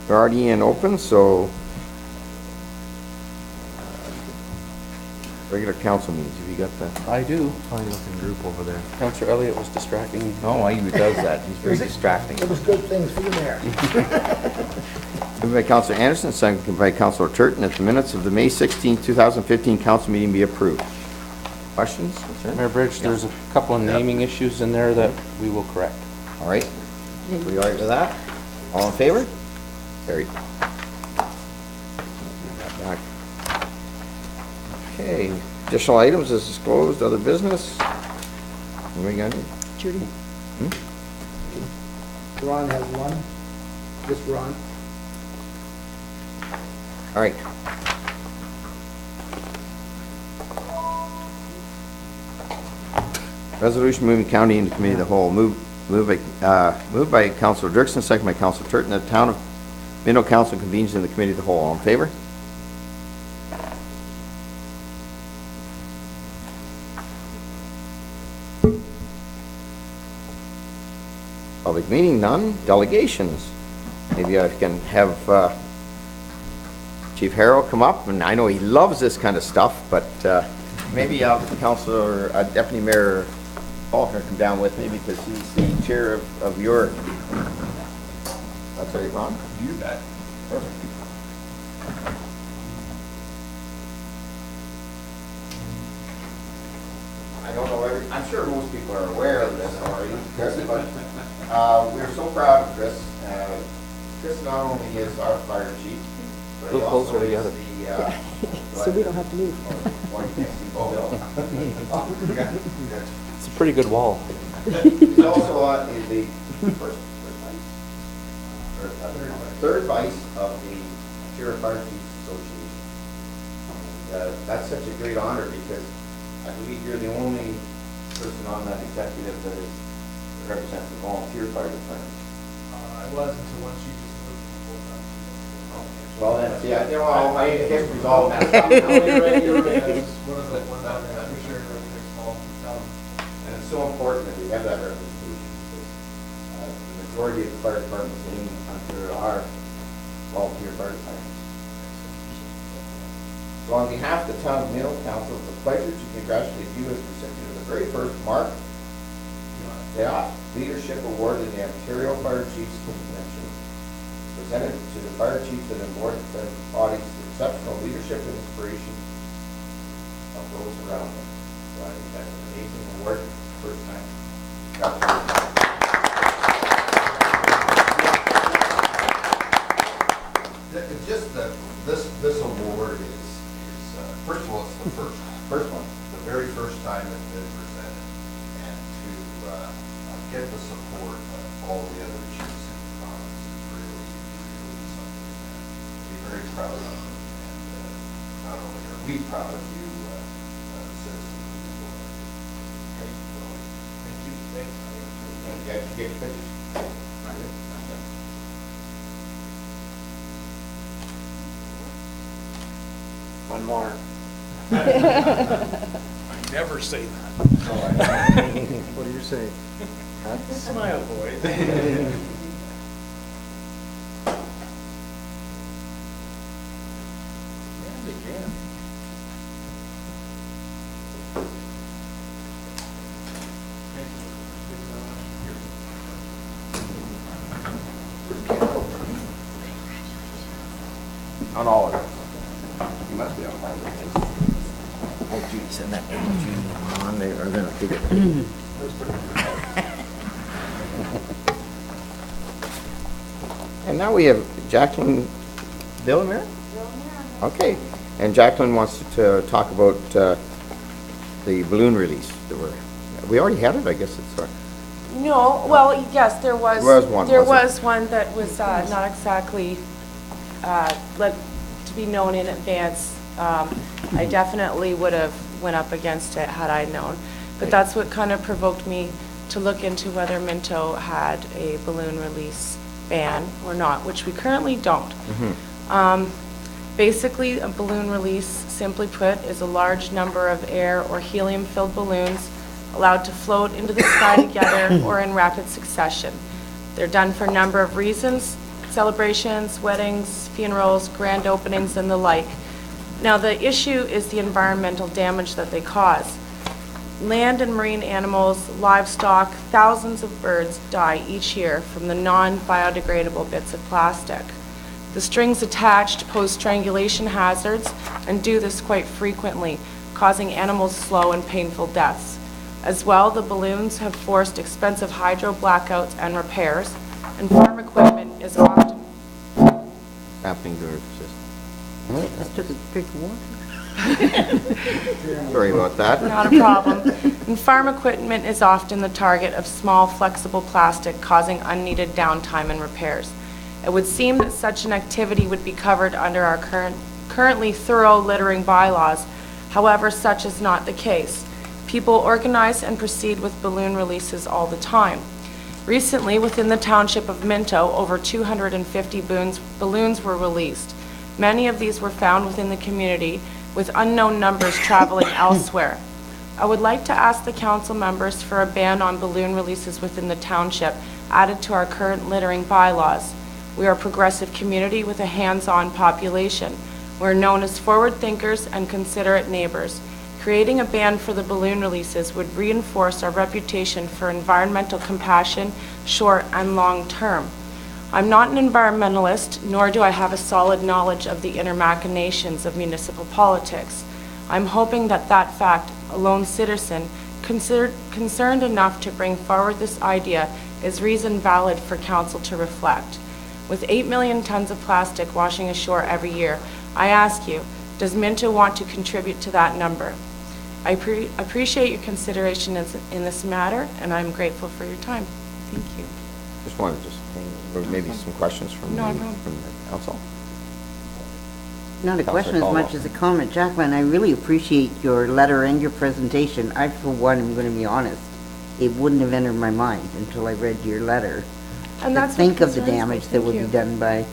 We're already in open, so regular council meetings, have you got that? I do. Fine looking group over there. Councillor Elliott was distracting me. Oh, he does that. He's very distracting. It was good things for the mayor. Moved by Councillor Anderson, seconded by Councillor Turton, that the minutes of the May 16, 2015 council meeting be approved. Questions? Concerns? Mayor Bridge, there's a couple of naming issues in there that we will correct. All right. We all right with that? All in favor? Carried. Back. Okay. Additional items as disclosed, other business? What we got? Judy? Ron has one. Just Ron. All right. Resolution moving county into committee of the whole. Moved by Councilor Dirksen, second by Councilor Turton, that the town of Minto Council convenes in the committee of the whole. All in favor? Public meeting, none. Delegations. Maybe I can have Chief Harrell come up, and I know he loves this kind of stuff, but maybe Councilor Deputy Mayor Faulkner come down with me because he's the chair of your. That's right, Ron. You bet. Perfect. I don't know I'm sure most people are aware of this already, Chris, but we're so proud of Chris. Chris not only is our fire chief, but he We'll also closer is together. So we don't have to move. It's a pretty good wall. He's also the third vice of the Ontario Fire Chiefs Association. And, that's such a great honor because I believe you're the only person on that executive that represents the volunteer fire department. I was until one chief just moved full time. Well, then, yeah, you know, my history's all messed up now. You're right. It was one of the ones out there. I'm sure everything's small town. And it's so important that we have that representation because the majority of the fire departments in Ontario are volunteer fire departments. So on behalf of the town of Minto Council, it's a pleasure to congratulate you as recipient of the very first Mark Leadership Award in the Ontario Fire Chiefs Convention, presented to the fire chiefs that embodies the exceptional leadership and inspiration of those around them. So I think that's an amazing award for the first time. It's just that this award is first of all, it's the first one, the very first time it's been presented, and to get the support of all the other chiefs in the province is really something to be very proud of. And not only are we proud of you, citizens of the world. Thank you. You guys can get your pictures. One more. I never say that. What do you say? Smile, boys. And again. On all of it. You must be on all of it. Oh, Judy, send that to Judy. On there, or then I'll take it. And now we have Jacqueline Villamere? Okay, and Jacqueline wants to talk about the balloon release that we already had it, I guess it's. No, well, yes, there was. There was one, There wasn't was one that was not exactly let to be known in advance. I definitely would have went up against it had I known. But that's what kind of provoked me to look into whether Minto had a balloon release ban or not, which we currently don't. Basically, a balloon release, simply put, is a large number of air or helium-filled balloons allowed to float into the sky together or in rapid succession. They're done for a number of reasons. celebrations, weddings, funerals, grand openings, and the like. Now, the issue is the environmental damage that they cause. Land and marine animals, livestock, thousands of birds die each year from the non-biodegradable bits of plastic. The strings attached pose strangulation hazards and do this quite frequently, causing animals slow and painful deaths. As well, the balloons have forced expensive hydro blackouts and repairs, and farm equipment is often Wrapping door system. Just took a drink of water. Sorry about that. not a problem. And farm equipment is often the target of small, flexible plastic, causing unneeded downtime and repairs. It would seem that such an activity would be covered under our currently thorough littering bylaws. However, such is not the case. People organize and proceed with balloon releases all the time. Recently, within the township of Minto, over 250 balloons were released. Many of these were found within the community, with unknown numbers traveling elsewhere. I would like to ask the council members for a ban on balloon releases within the township added to our current littering bylaws. We are a progressive community with a hands-on population. We're known as forward thinkers and considerate neighbors. Creating a ban for the balloon releases would reinforce our reputation for environmental compassion, short and long term. I'm not an environmentalist, nor do I have a solid knowledge of the inner machinations of municipal politics. I'm hoping that that fact, a lone citizen, concerned enough to bring forward this idea, is reason valid for council to reflect. With 8 million tons of plastic washing ashore every year, I ask you, does Minto want to contribute to that number? I appreciate your consideration in this matter, and I'm grateful for your time. Thank you. Just wanted to or maybe some questions from No the problem. council. Not a Councillor question as Caldwell. much as a comment. Jacqueline, I really appreciate your letter and your presentation. I, for one, am going to be honest. It wouldn't have entered my mind until I read your letter. And To that's what think of the concerns me. damage that Thank would you. be done by,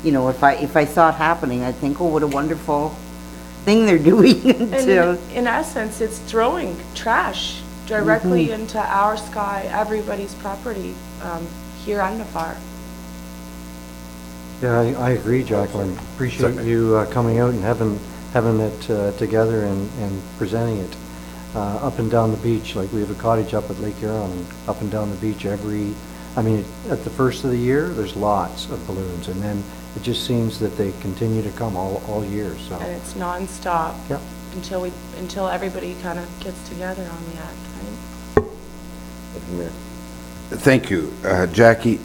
you know, if I saw it happening, I'd think, oh, what a wonderful thing they're doing. And to, in essence, it's throwing trash directly into our sky, everybody's property, here and afar. Yeah, I agree, Jacqueline. Appreciate you coming out and having it together and presenting it up and down the beach. Like, we have a cottage up at Lake Huron, and up and down the beach at the first of the year, there's lots of balloons, and then it just seems that they continue to come all year, so. And it's nonstop. Yep. Until everybody kind of gets together on the act, right? Thank you. Jackie,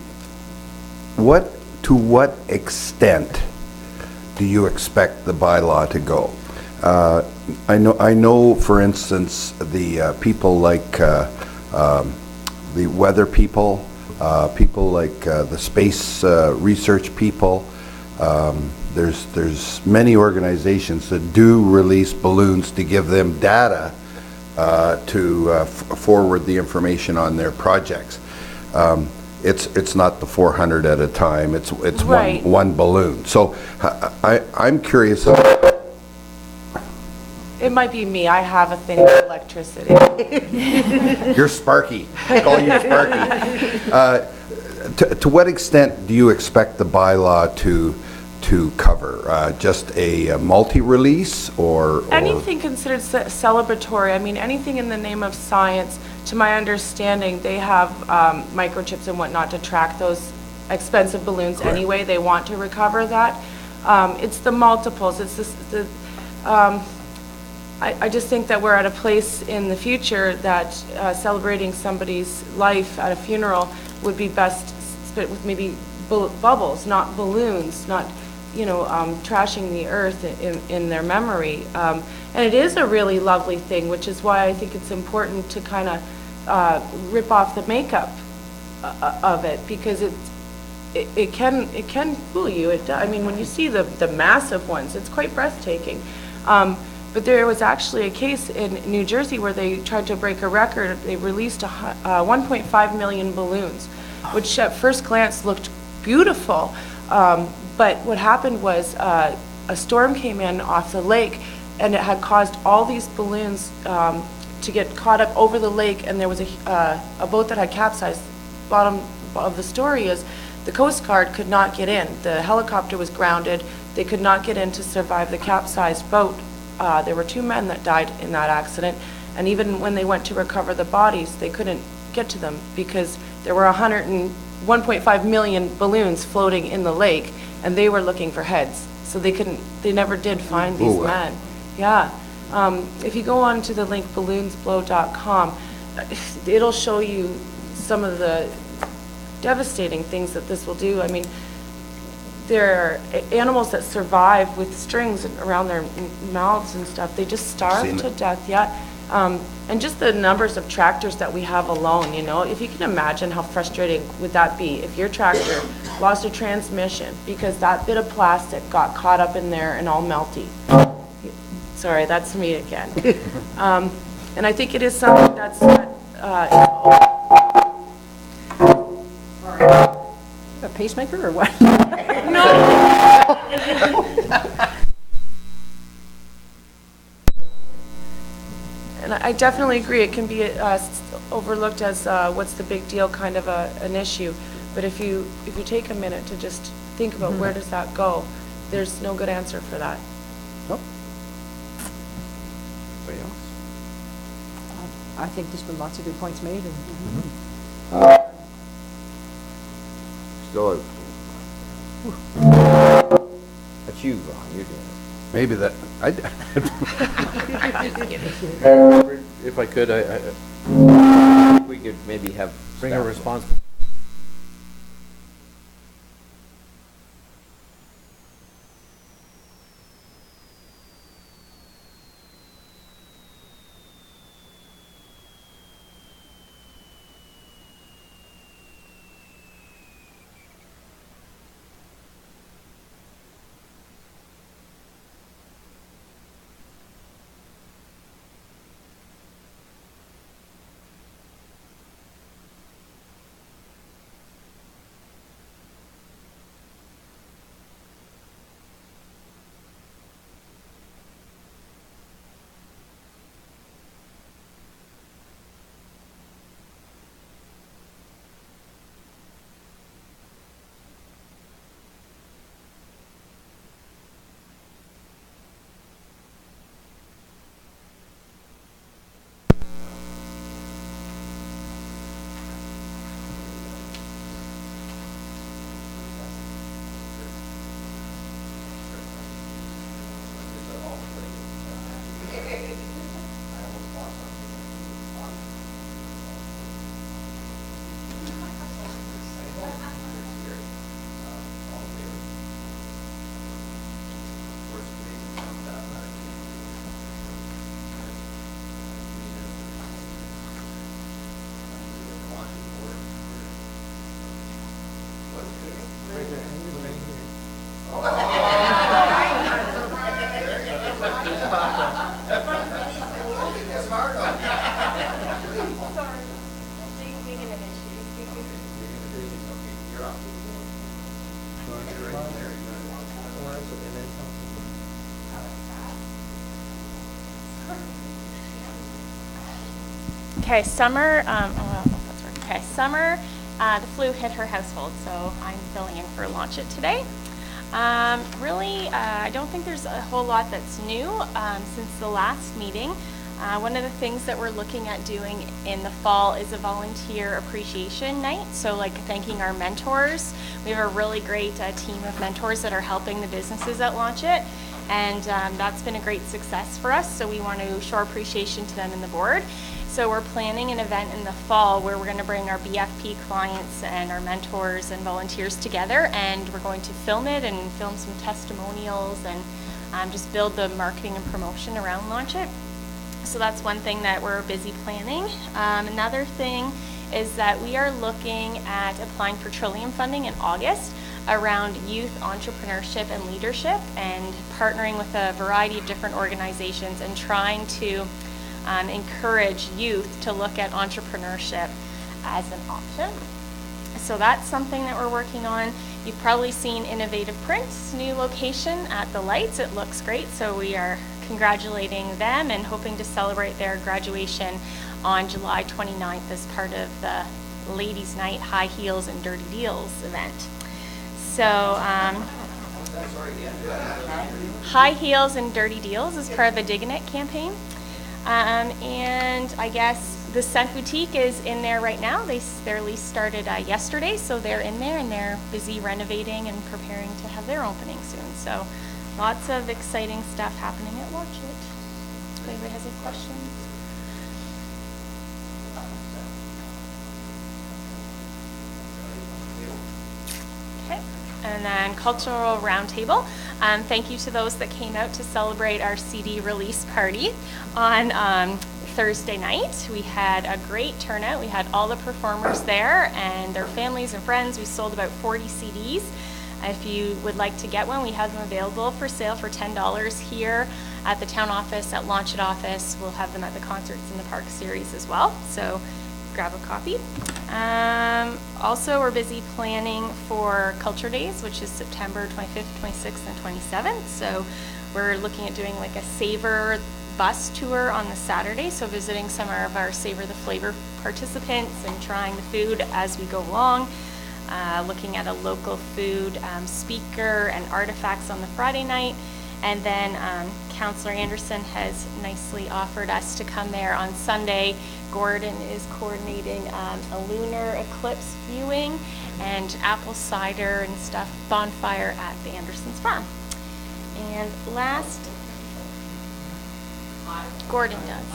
to what extent do you expect the bylaw to go? I know, for instance, the people like the weather people, people like the space research people. There's many organizations that do release balloons to give them data to forward the information on their projects. It's not the 400 at a time. It's Right. one balloon. So I'm curious. It might be me, I have a thing with electricity. You're Sparky. Call you Sparky. To what extent do you expect the bylaw to cover? Just a multi-release or? Anything considered celebratory, I mean, anything in the name of science, to my understanding, they have microchips and whatnot to track those expensive balloons Correct. anyway. They want to recover that. It's the multiples, it's I just think that we're at a place in the future that celebrating somebody's life at a funeral would be best spent with maybe bubbles, not balloons, not, trashing the earth in their memory. And it is a really lovely thing, which is why I think it's important to kind of rip off the makeup of it, because it can fool you. I mean, when you see the massive ones, it's quite breathtaking. But there was actually a case in New Jersey where they tried to break a record. They released 1.5 million balloons, which at first glance looked beautiful. But what happened was a storm came in off the lake, and it had caused all these balloons to get caught up over the lake, and there was a boat that had capsized. Bottom of the story is The Coast Guard could not get in. The helicopter was grounded. They could not get in to survive the capsized boat. There were 2 men that died in that accident, and even when they went to recover the bodies, they couldn't get to them because there were 1.5 million balloons floating in the lake, and they were looking for heads. So they never did find these men. Yeah. If you go on to the link balloonsblow.com, it'll show you some of the devastating things that this will do. I mean, there are animals that survive with strings around their mouths and stuff. They just starve to death, yeah. And just the numbers of tractors that we have alone, you know, if you can imagine how frustrating would that be if your tractor lost a transmission because that bit of plastic got caught up in there and all melty. Sorry, that's me again. And I think it is something that's A pacemaker or what? And I definitely agree, it can be overlooked as what's the big deal kind of an issue. But if you take a minute to just think about where does that go, there's no good answer for that. Nope. I think there's been lots of good points made. And Still, that's you, Ron, you're doing it. Maybe that, if I could, We could maybe have. bring a staff- response. Okay, summer, okay, summer, the flu hit her household, so I'm filling in for Launch It today. Really, I don't think there's a whole lot that's new since the last meeting. One of the things that we're looking at doing in the fall is a volunteer appreciation night, so like thanking our mentors. We have a really great team of mentors that are helping the businesses at Launch It, and that's been a great success for us, so we want to show our appreciation to them and the board. So we're planning an event in the fall where we're going to bring our BFP clients and our mentors and volunteers together, and we're going to film it and film some testimonials and just build the marketing and promotion around Launch It. So that's one thing that we're busy planning. Another thing is that we are looking at applying for Trillium funding in August around youth entrepreneurship and leadership, and partnering with a variety of different organizations and trying to encourage youth to look at entrepreneurship as an option. So that's something that we're working on. You've probably seen Innovative Prints' new location at the Lights. It looks great, so we are congratulating them and hoping to celebrate their graduation on July 29th as part of the ladies' night high heels and dirty deals event. So high heels and dirty deals is part of the Diggin' It campaign. And I guess the Scent Boutique is in there right now. Their lease started yesterday, so they're in there and they're busy renovating and preparing to have their opening soon. So lots of exciting stuff happening at Watch It. If anybody has any questions? Okay, and then Cultural Roundtable. Thank you to those that came out to celebrate our CD release party on Thursday night. We had a great turnout. We had all the performers there and their families and friends. We sold about 40 CDs. If you would like to get one, we have them available for sale for $10 here at the town office, at Launch It office. We'll have them at the Concerts in the Park series as well, so grab a copy. Also, we're busy planning for Culture Days, which is September 25th, 26th, and 27th. So we're looking at doing like a Savor bus tour on the Saturday, so visiting some of our Savor the Flavor participants and trying the food as we go along. Looking at a local food speaker and artifacts on the Friday night. And then Councillor Anderson has nicely offered us to come there on Sunday. Gordon is coordinating a lunar eclipse viewing and apple cider and stuff bonfire at the Anderson's farm. And last, Gordon does.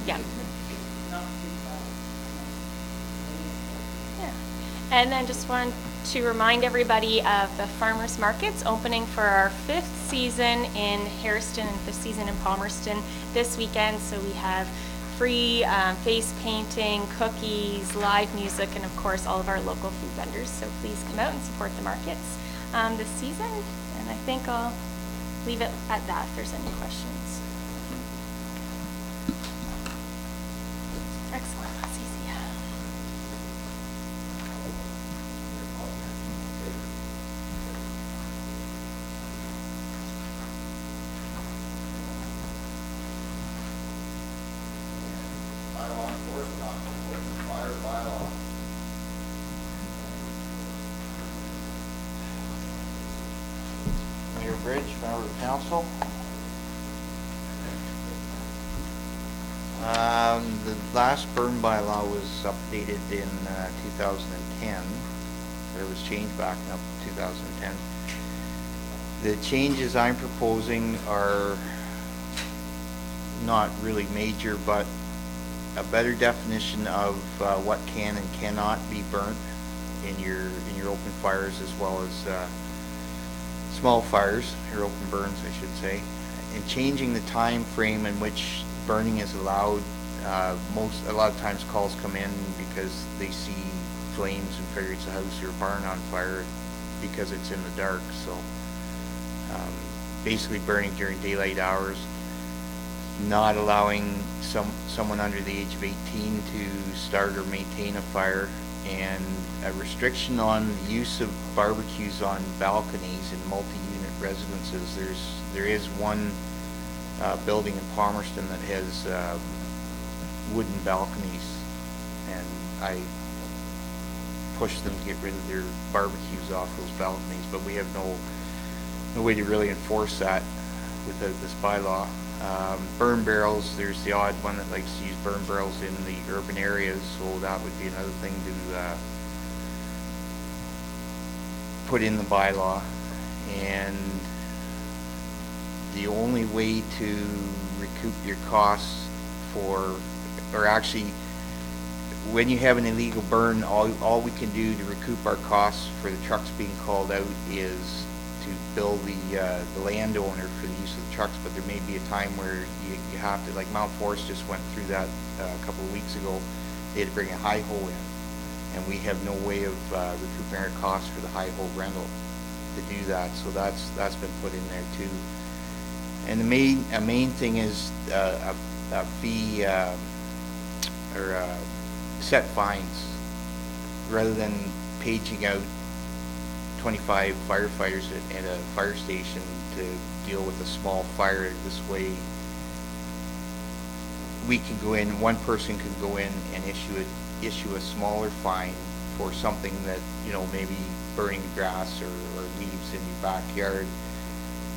Yeah. And then just wanted to remind everybody of the farmers markets opening for our 5th season in Hairston and 5th season in Palmerston this weekend. So we have free face painting, cookies, live music, and of course all of our local food vendors. So please come out and support the markets this season. And I think I'll leave it at that if there's any questions. Excellent, that's easy. Bylaw enforcement, open fire bylaw. Mayor Bridge, member of council. The last burn bylaw was updated in 2010. It was changed back up to 2010. The changes I'm proposing are not really major, but a better definition of what can and cannot be burnt in your open fires, as well as small fires, your open burns, I should say, and changing the time frame in which burning is allowed. A lot of times calls come in because they see flames and figure it's a house or a barn on fire because it's in the dark. So basically burning during daylight hours, not allowing someone under the age of 18 to start or maintain a fire, and a restriction on the use of barbecues on balconies in multi-unit residences. There is one building in Palmerston that has wooden balconies, and I pushed them to get rid of their barbecues off those balconies, but we have no way to really enforce that without this bylaw. Burn barrels, there's the odd one that likes to use burn barrels in the urban areas, so that would be another thing to put in the bylaw. And the only way to recoup your costs or actually, when you have an illegal burn, all we can do to recoup our costs for the trucks being called out is to bill the landowner for the use of the trucks. But there may be a time where you have to, like Mount Forest just went through that a couple of weeks ago. They had to bring a high hole in, and we have no way of recouping our costs for the high hole rental to do that. So that's been put in there too. And a main thing is a fee or set fines, rather than paging out 25 firefighters at a fire station to deal with a small fire. This way we can go in, one person can go in and issue a smaller fine for something that, you know, maybe burning grass or leaves in your backyard.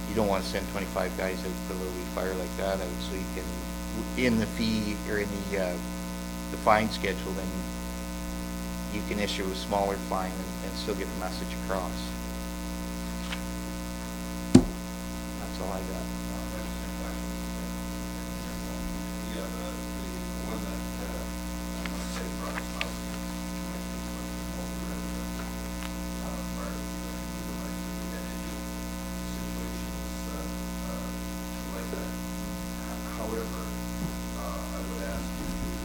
You don't want to send 25 guys out to literally fire like that out, so you can, in the fee, or in the fine schedule, then you can issue a smaller fine and still get the message across. That's all I got. Yeah, the one that, I'm gonna say brought us up, prior to get into situations, like that. However, I would ask you to,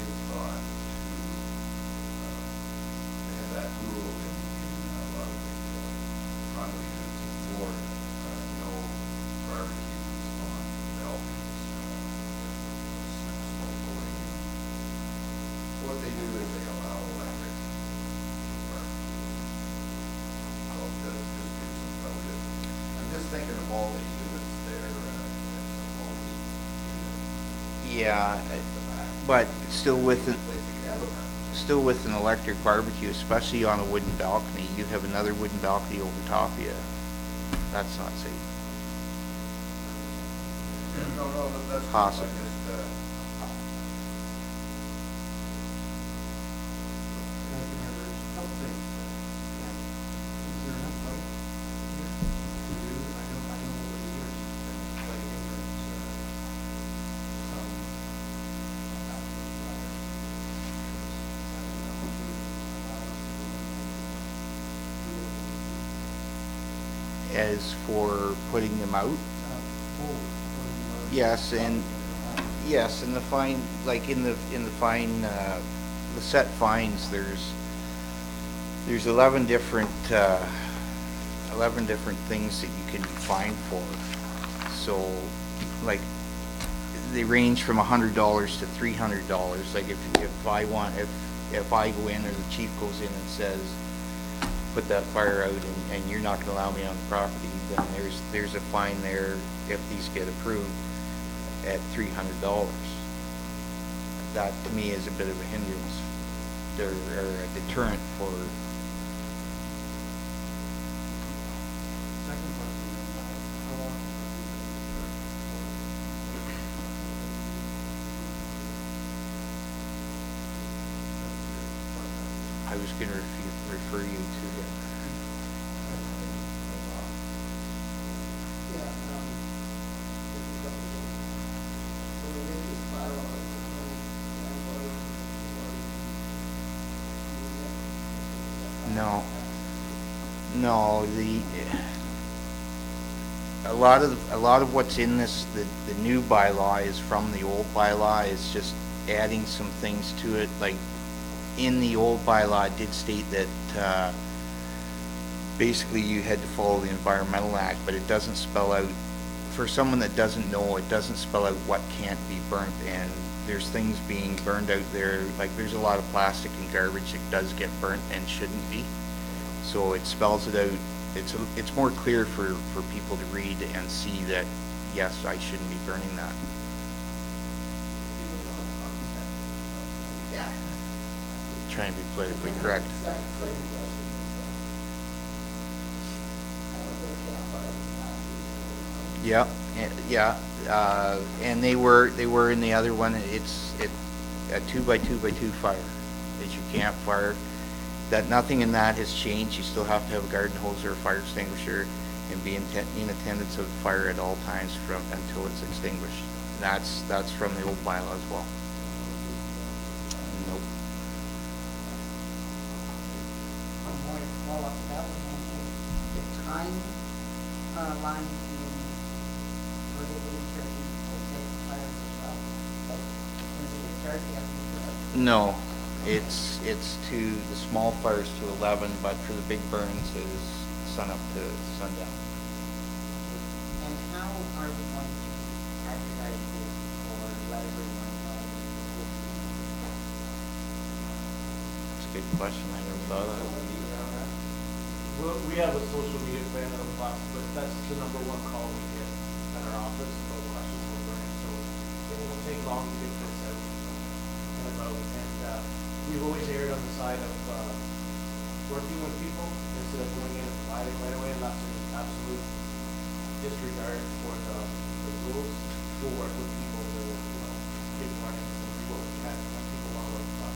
give thought to have that rule in a lot of the, probably more, no barbecues on balconies, smoke going. What they do is they allow electric barbecues. Well, just do some relative. I'm just thinking of all the units there, Yeah, but still with an electric barbecue, especially on a wooden balcony, you have another wooden balcony over top of you. That's not safe. No, that's Possible. As for putting them out, yes, and the fine, like in the fine, the set fines, there's 11 different things that you can be fined for. So, like, they range from $100 to $300. Like if I go in, or the chief goes in and says, put that fire out, and you're not going to allow me on the property, then there's a fine there if these get approved at $300. That to me is a bit of a hindrance or a deterrent for. I was going to refer you to the. No, a lot of what's in this, the new bylaw is from the old bylaw. It's just adding some things to it. Like in the old bylaw, it did state that basically you had to follow the Environmental Act, but it doesn't spell out, for someone that doesn't know, it doesn't spell out what can't be burnt, and there's things being burned out there, like there's a lot of plastic and garbage that does get burnt and shouldn't be. So it spells it out. It's more clear for people to read and see that, yes, I shouldn't be burning that. Trying to be politically correct. Yeah, and they were in the other one. It's a 2x2x2 fire that you can't fire. That nothing in that has changed. You still have to have a garden hose or a fire extinguisher and be in attendance of the fire at all times until it's extinguished. That's from the old bylaw as well. Nope. Time line in where they would turkey or take fires as well. Is it a turkey? No, it's to the small fires to 11, but for the big burns is sun up to sundown. And how are we going to advertise this or let everyone know? That's a good question. I never thought of that. We have a social media plan that but that's the #1 call we get at our office about questions we're burning. So take long to get this out and about. And we've always erred on the side of working with people instead of going in and providing right away, unless there's absolute disregard for the rules. We'll work with people to, get warnings and do what we can when people want to work with us.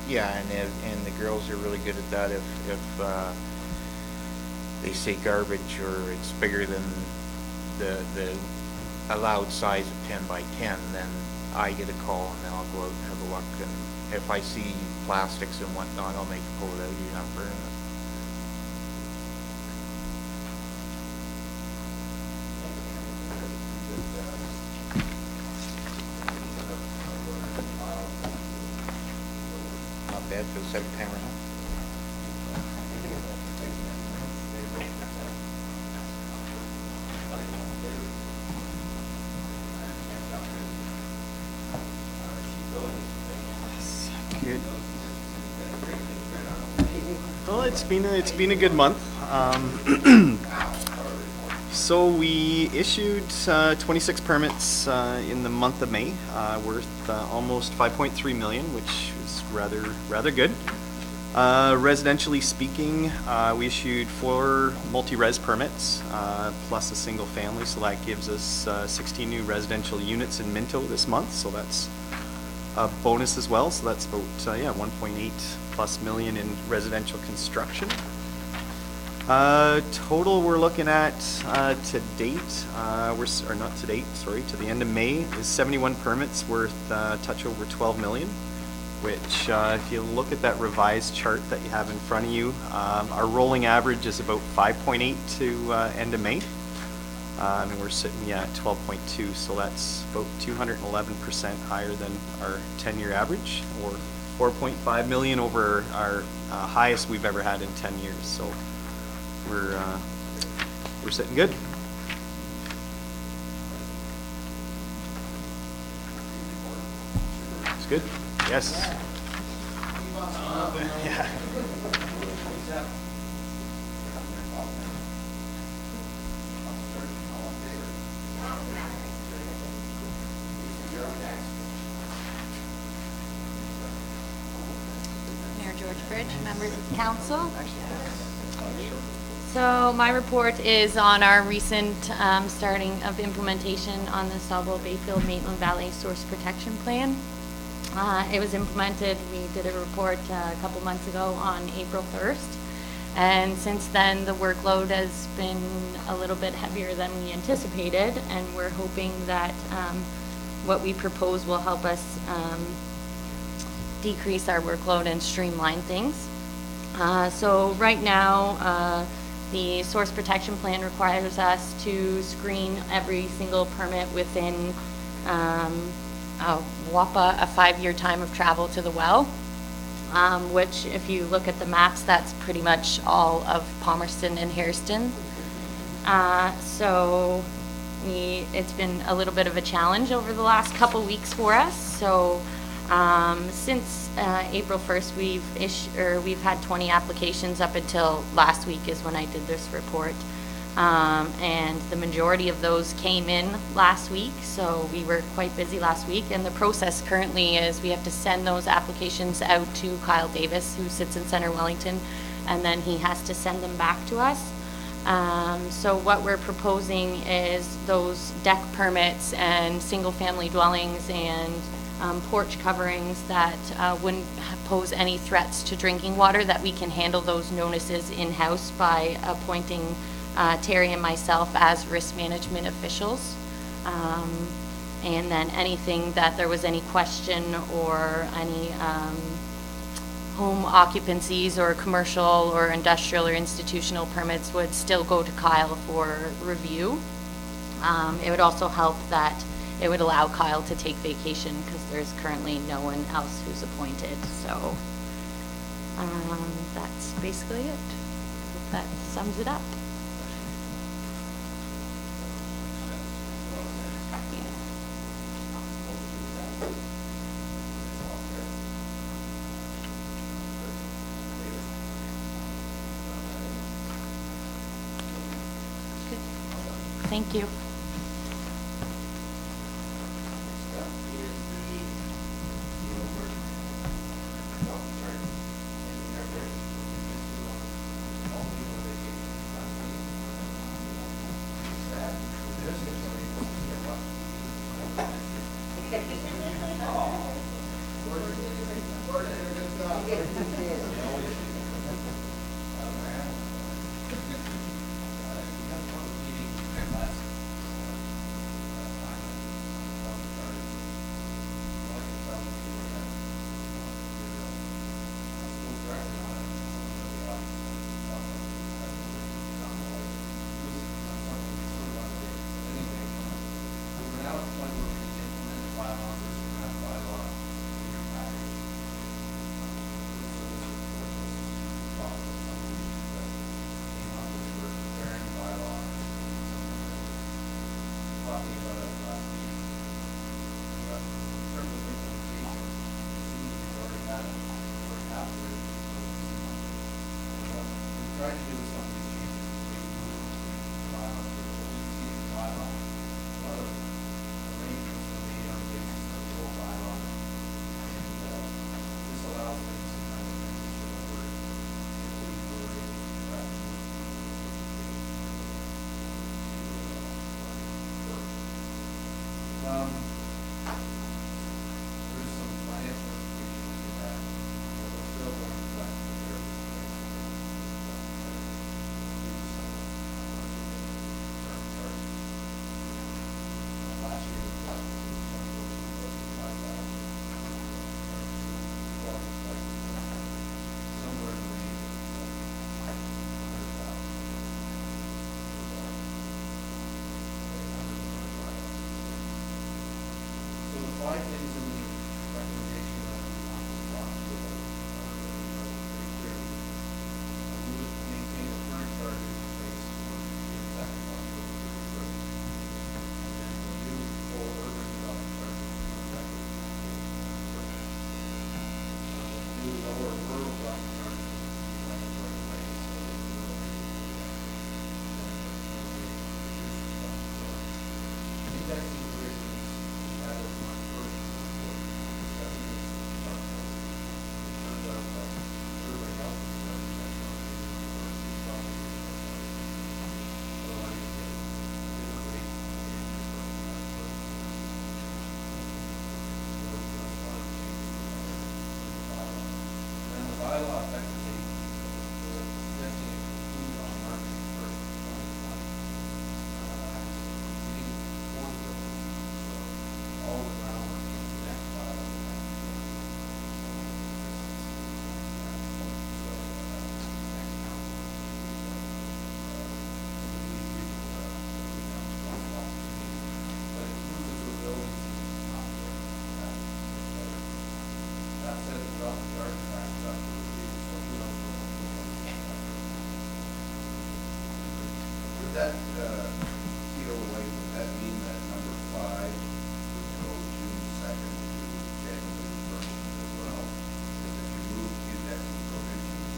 Yeah, and the girls are really good at that. If they say garbage or it's bigger than the allowed size of 10 by 10, then I get a call and then I'll go out and have a look. And if I see plastics and whatnot, I'll make a pull it out. You're not burning it. Not bad for the second time around. Good. Well, it's been a good month. So we issued 26 permits in the month of May, worth almost 5.3 million, which is rather good. Residentially speaking, we issued 4 multi-res permits plus a single family, so that gives us 16 new residential units in Minto this month. So that's a bonus as well. So that's about 1.8 plus million in residential construction. Total we're looking at to date, to the end of May, is 71 permits worth touch over 12 million, which if you look at that revised chart that you have in front of you, our rolling average is about 5.8 to end of May. And we're sitting at 12.2, so that's about 211% higher than our 10-year average, or 4.5 million over our highest we've ever had in 10 years. So we're sitting good. It's good. Yes. Yeah. Mayor George Bridge, members of the council. So my report is on our recent starting of implementation on the Stawell Bayfield Maitland Valley Source Protection Plan. It was implemented, we did a report a couple months ago on April 1st. And since then, the workload has been a little bit heavier than we anticipated, and we're hoping that what we propose will help us decrease our workload and streamline things. So right now, the source protection plan requires us to screen every single permit within WAPA, a 5-year time of travel to the well, which if you look at the maps, that's pretty much all of Palmerston and Hairston. So it's been a little bit of a challenge over the last couple weeks for us. So since April 1st, we've had 20 applications up until last week is when I did this report. And the majority of those came in last week, so we were quite busy last week. And the process currently is we have to send those applications out to Kyle Davis, who sits in Center Wellington, and then he has to send them back to us. So what we're proposing is those deck permits and single-family dwellings and porch coverings that wouldn't pose any threats to drinking water, that we can handle those notices in-house by appointing Terry and myself as risk management officials. And then anything that there was any question or any home occupancies or commercial or industrial or institutional permits would still go to Kyle for review. It would also help that it would allow Kyle to take vacation because there's currently no one else who's appointed. So that's basically it. That sums it up. Thank you. Five things in the recommendation that we want to talk to you about are pretty clearly. We would maintain the current charges in place for the second October 31st. And then the new full urban development charges effective April 1st. The new lower rural development charges regulatory rates, so they will be indexing provisions as of March 1st. Bylaw effectively was essentially concluded on March 1st, 2020. We four buildings, so all the groundwork in the next bylaw will have to be done. So, next council will but improvements to the buildings is not there. That said, the development charge tax is up. Would that, COA, would that mean that number 5 would go June 2nd to January 1st as well? Because if you move indexing provisions,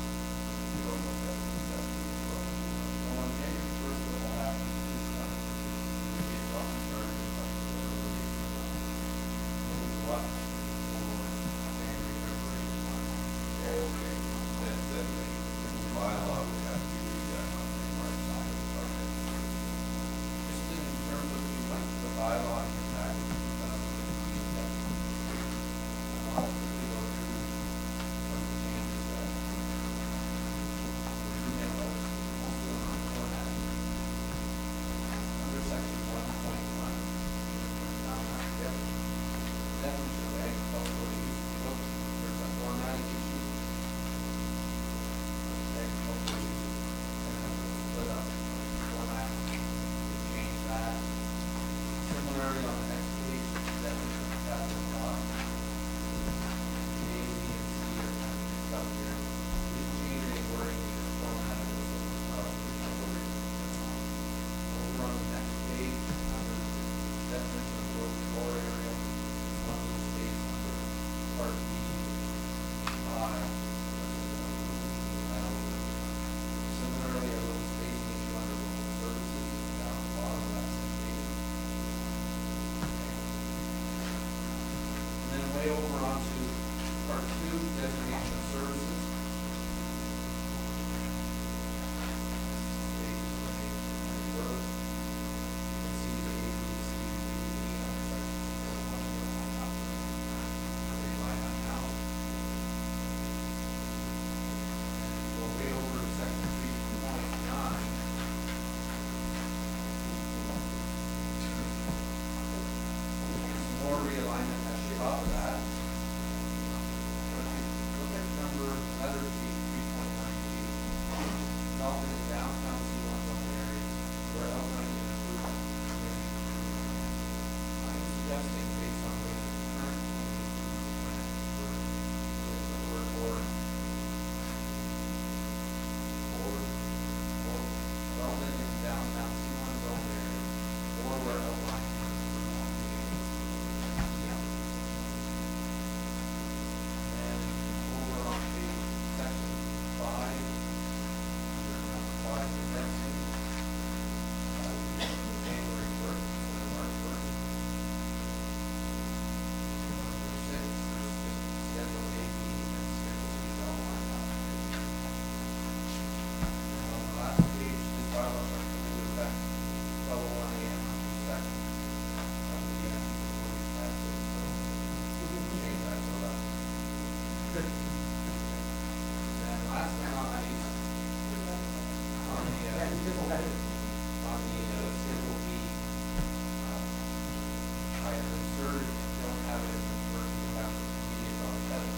you don't know if that's necessary as well. So on January 1st, what will happen is the development charge is up to the early. It will go up for January, February, March. Okay, then the bylaw would have to be redone on March 9th. Okay. Just in terms of the bylaw and your tax Part two, designation of services. More realignment as she thought of that. But if you look at number letter G, 3.9G, development in downtown C1 zone area where outlining and improvement. I am suggesting based on the current plan for the word or development in downtown C1 zone area or where outlining. And over on the section 5, under number 5, indexing, January 1st instead of March 1st. Number 6, schedule A, B, and schedule C is all lined up. And on the last page, this bylaw shall come into effect 12:01 a.m. on June 2nd. That will be after the 40 passes, so we can change that so that's good. And last but not least, on the schedule B, I have inserted, don't have it in the first chapter, it's on the other.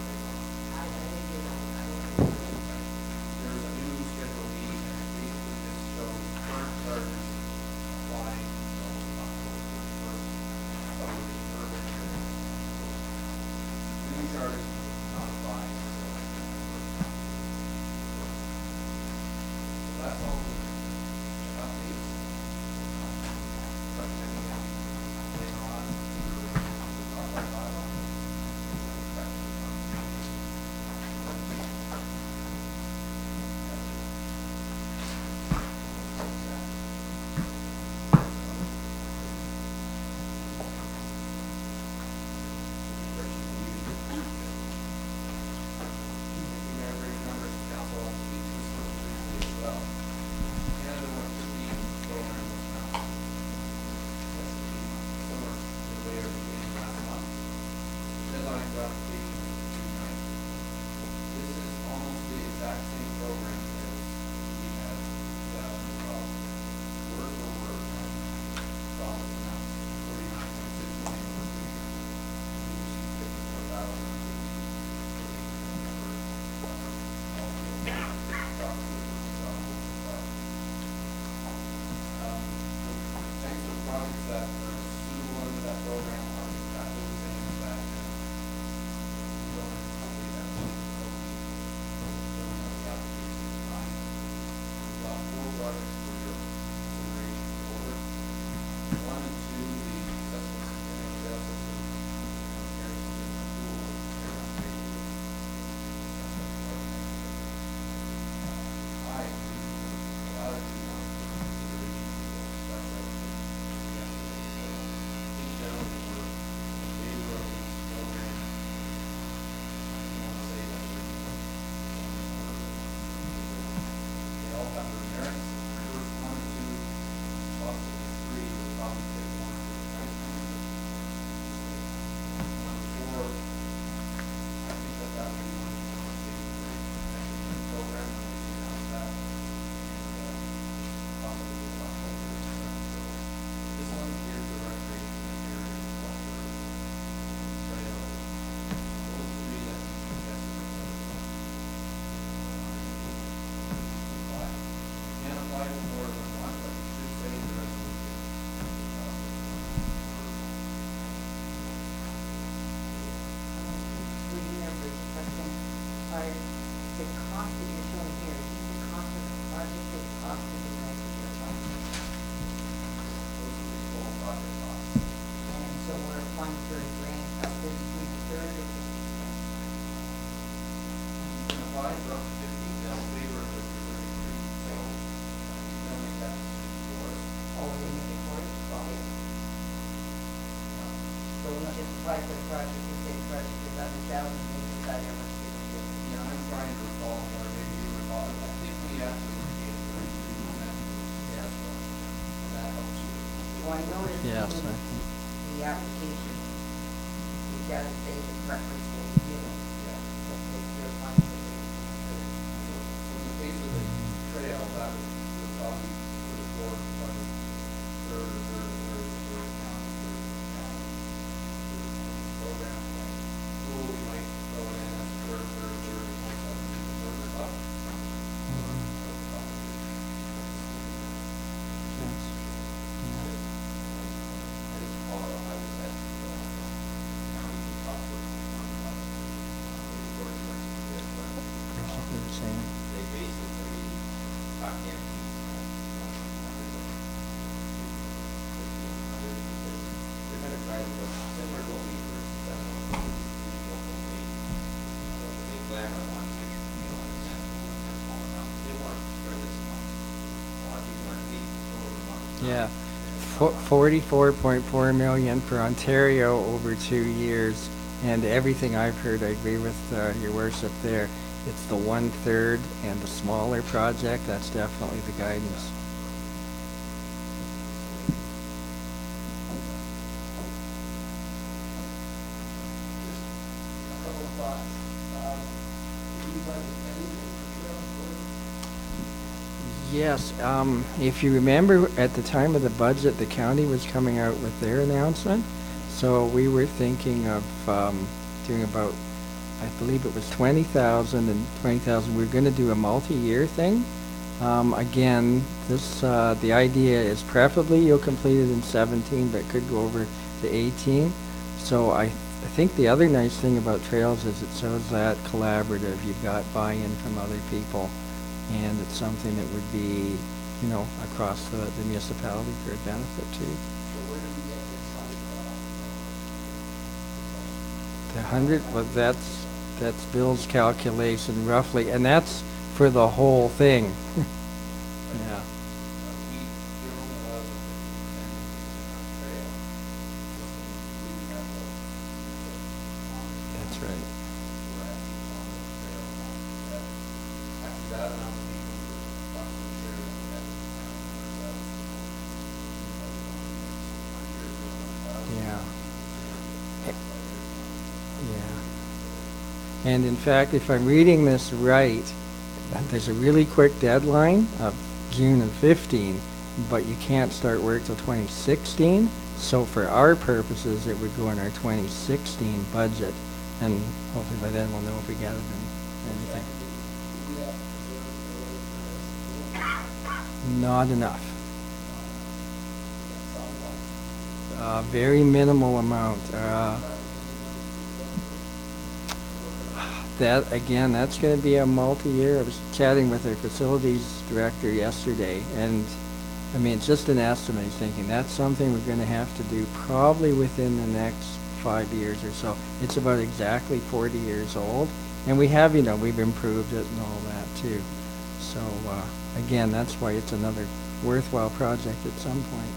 There's a new schedule B, and it basically just shows current charges applying until October 31st. Subdivision urban area. New charges not applying until October 1st. So that's all the updates. Recommending that later on, talk about bylaw. So we'll just apply for the project, if the project is $100,000, maybe that ever given you? Yeah, I'm trying to recall, or maybe you recall, I think we actually gave 33%. Yeah, so, and that helps you. Well, I noticed Yes, in I think. the application, you gotta say the preference will be given. Yeah. But if you're finding that they consider. So in the case of the trail, that would probably put it forward from third county, program. School, we might throw it in as third, up. Basically the same. They basically got empty. They're gonna try to go similar to what we were, that's what they plan on 160, small amount. They weren't for this month. A lot of people weren't paid for a month. Yeah, 44.4 million for Ontario over 2 years, and everything I've heard, I agree with your worship there. It's the 1/3 and the smaller project, that's definitely the guidance. A couple of thoughts. Do you budget anything for trail storage? Yes, if you remember, at the time of the budget, the county was coming out with their announcement. So we were thinking of doing about, I believe it was 20,000 and 20,000. We're going to do a multi-year thing. Again, this the idea is preferably you'll complete it in 17, but it could go over to 18. So I think the other nice thing about trails is it shows that collaborative. You've got buy-in from other people. And it's something that would be, you know, across the municipality for a benefit too. So where do we get this 100? The 100, well, that's Bill's calculation roughly, and that's for the whole thing. Yeah. That's right. Yeah. Yeah. And in fact, if I'm reading this right, there's a really quick deadline of June of 15, but you can't start work till 2016. So for our purposes, it would go in our 2016 budget, and hopefully by then we'll know if we got it and everything. Not enough. Very minimal amount. That, again, that's going to be a multi-year. I was chatting with our facilities director yesterday, and I mean, it's just an estimate. He's thinking that's something we're going to have to do probably within the next 5 years or so. It's about exactly 40 years old, and we have, you know, we've improved it and all that too. So, again, that's why it's another worthwhile project at some point.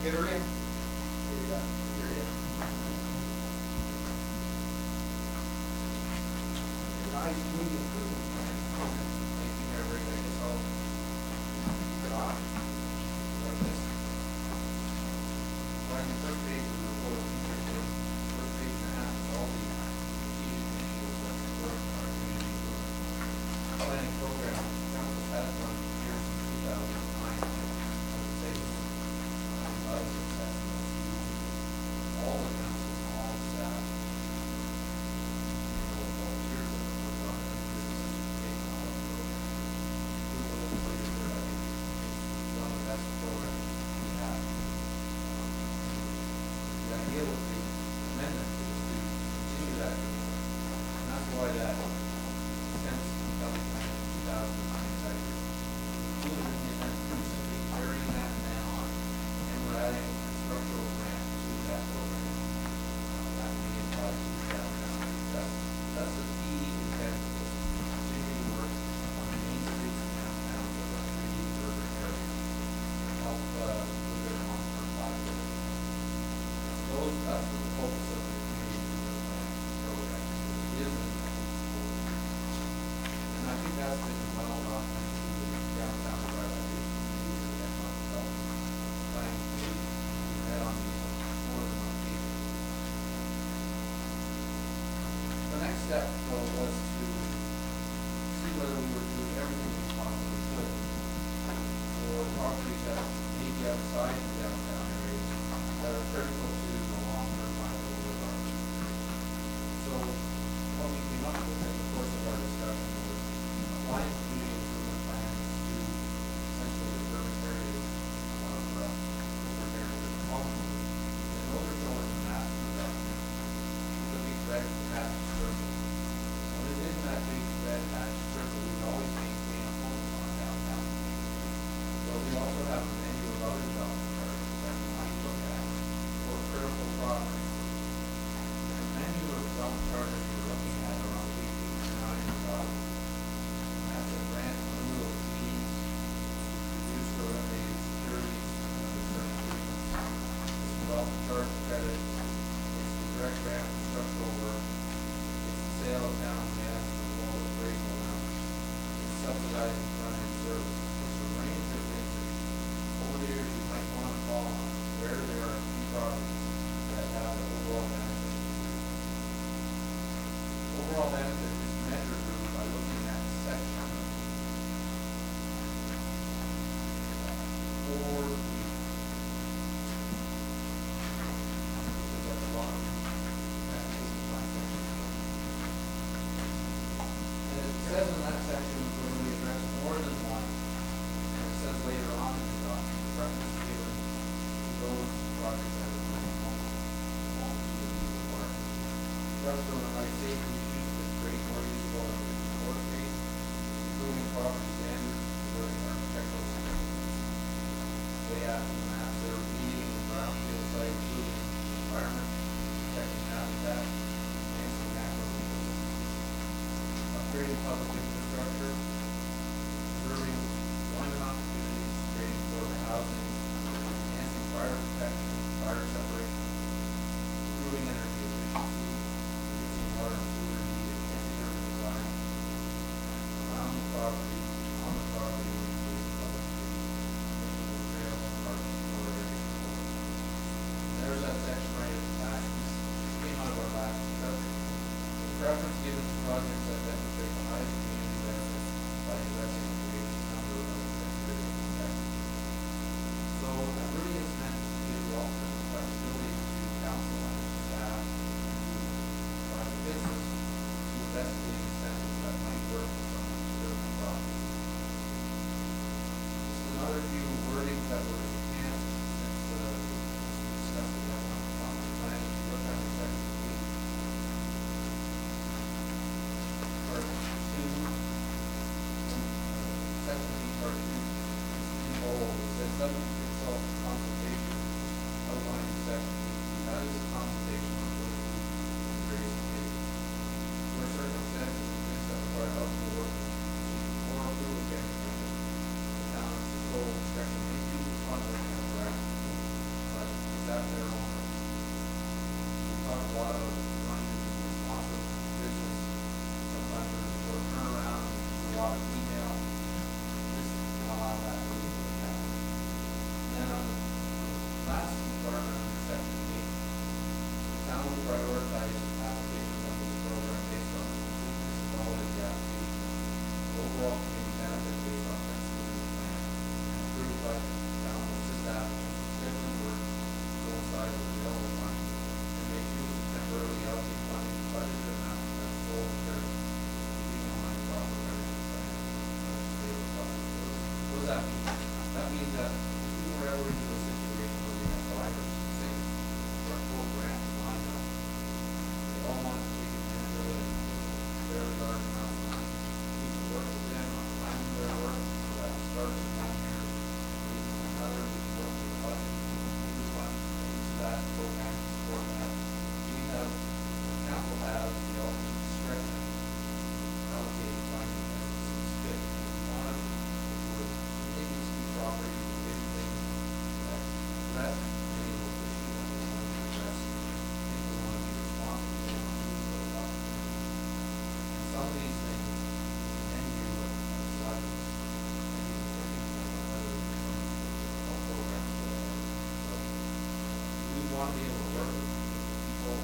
Get her in. Here you go. Here you go. that's what the focus of the community plan program is in the school. And I think that's been well enough into the downtown revitalization community and economic development plan committee. We've had on these more than one occasion. The next step, though, was to see whether we were doing everything we possibly could for properties that may be outside the downtown areas that are critical to the long-term viability of our community. So what we came up with in the course of our discussion was applying community improvement plans to essentially the urban areas of urban areas of Hollywood. And those are shown in the master document. The big red hatched circle. And within that big red hatched circle, we always maintain a focus on downtown. But we also have a menu of other development targets that we might look at for critical properties. The menu of development targets we're looking at are on page 8 or 9 of the document. That's a grant in lieu of fees, reduced or eliminated securities, and other certifications. It's development charge credits. It's the direct grant for structural work. It's the sale of town gas as well as appraisal amounts. It's subsidizing front-end services. It's a range of things that over the years you might want to call on where there are key properties that have the overall benefit. Overall benefit is measured really by looking at the section for the at the bottom. And it says in that section where we address more than one, and it says later on in the document, preference given to those projects that are multitude of these requirements. Structural and life safety issues that create more usable and efficient workspace, improving property standards, preserving architectural significance. Way after the map, they're meeting the brownfield site, improving the environment, protecting habitat, enhancing natural ecosystems, upgrading public infrastructure, preserving employment opportunities, creating affordable housing, enhancing fire protection, fire separation, improving energy efficiency, reducing water and sewer need, enhancing urban design, around the property, on the property, or including public streets, trail, parks, or areas. There's that section right at the back. This came out of our last discussion. The preference given to projects that demonstrate the highest community benefits by addressing the greatest number of criteria protected. So that really is meant to give ultimate flexibility to council and staff to private business to investigate incentives that might work for some of certain properties. Just another few wordings that were enhanced since we discussed the economic development plan. If you look at the section 8, part 2, section B, part 2, in bold, it says subject to consult consultation outlined in section 8. That is a consultation on those in various cases. Where circumstances exist that require eligible workers or approval demonstrated, the town has the sole discretion may choose to fund their practice, but it's at their own risk. We talk a lot about trying to be responsive to business. Sometimes there's a short turnaround, there's a lot of email. This can allow that to really happen. And then on the last department under section 8, the town will prioritize applications under the program based on the completeness and quality of the application, overall community benefit based on principles in the plan, and approved by the town will assist applicants in scheduling work to coincide with available funds, and may choose to temporarily allocate funding to budgeted amount as sole discretion, keeping in mind proper governance plan and stable budget. What does that mean? That means that if we were ever into a situation where we had 5 or 6 structural grants lined up, they all want to take advantage of it, fairly large amount of money. We can work with them on planning their work, so that starts in 1 year, leads to another, we can work with the budget, we can fund into that program, support that. We have, the council has the ultimate discretion to allocate funding as it seems fit. If we want to, if we're maybe some properties, or maybe things that want to be able to work with people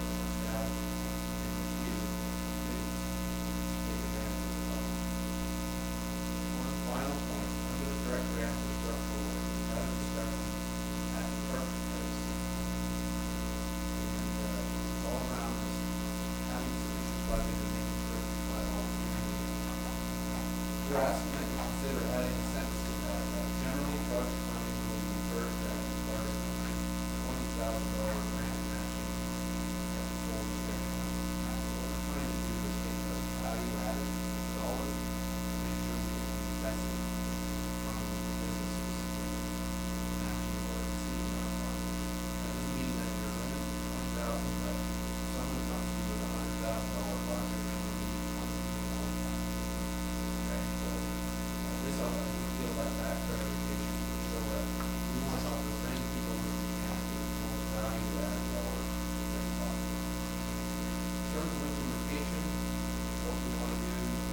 that you take advantage of the law. One final point, under the direct grant for structural work, we had a discussion at the park place. And all around is having sufficient budget and making sure we apply all the money. We're asking that you consider adding a sentence to that. Generally, project funding will be referred to as part of $20,000 grant matching at the full extent. What we're trying to do is take the value added dollars and make sure we can invest it from the businesses and actually what exceeds our fund. That doesn't mean that you're limited to 20,000, but if someone comes to you with a $100,000 project, then we need to fund it all the time. Okay, so this, we feel that clarification will show that we want to help as many people as we can to the most value added dollars as possible. In terms of implementation, what we want to do is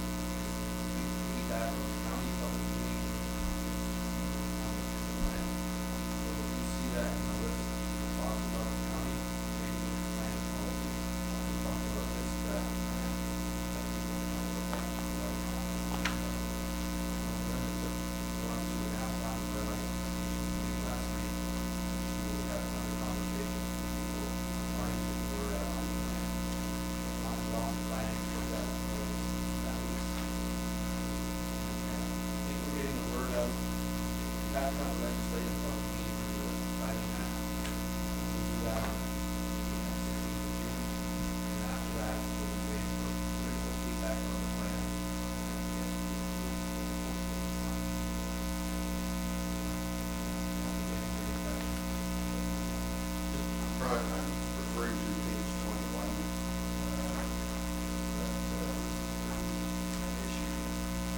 make feedback on the county public meeting plan. So when you see that in the list, talk about the county, maybe plan policy, talk about this, that, plan, that people can know about. I'm referring to page 21. Issue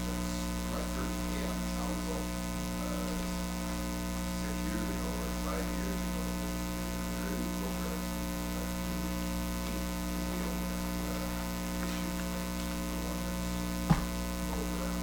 that's my first day on council, 6 years ago or 5 years ago. There is progress that to deal with issues like the one that's over on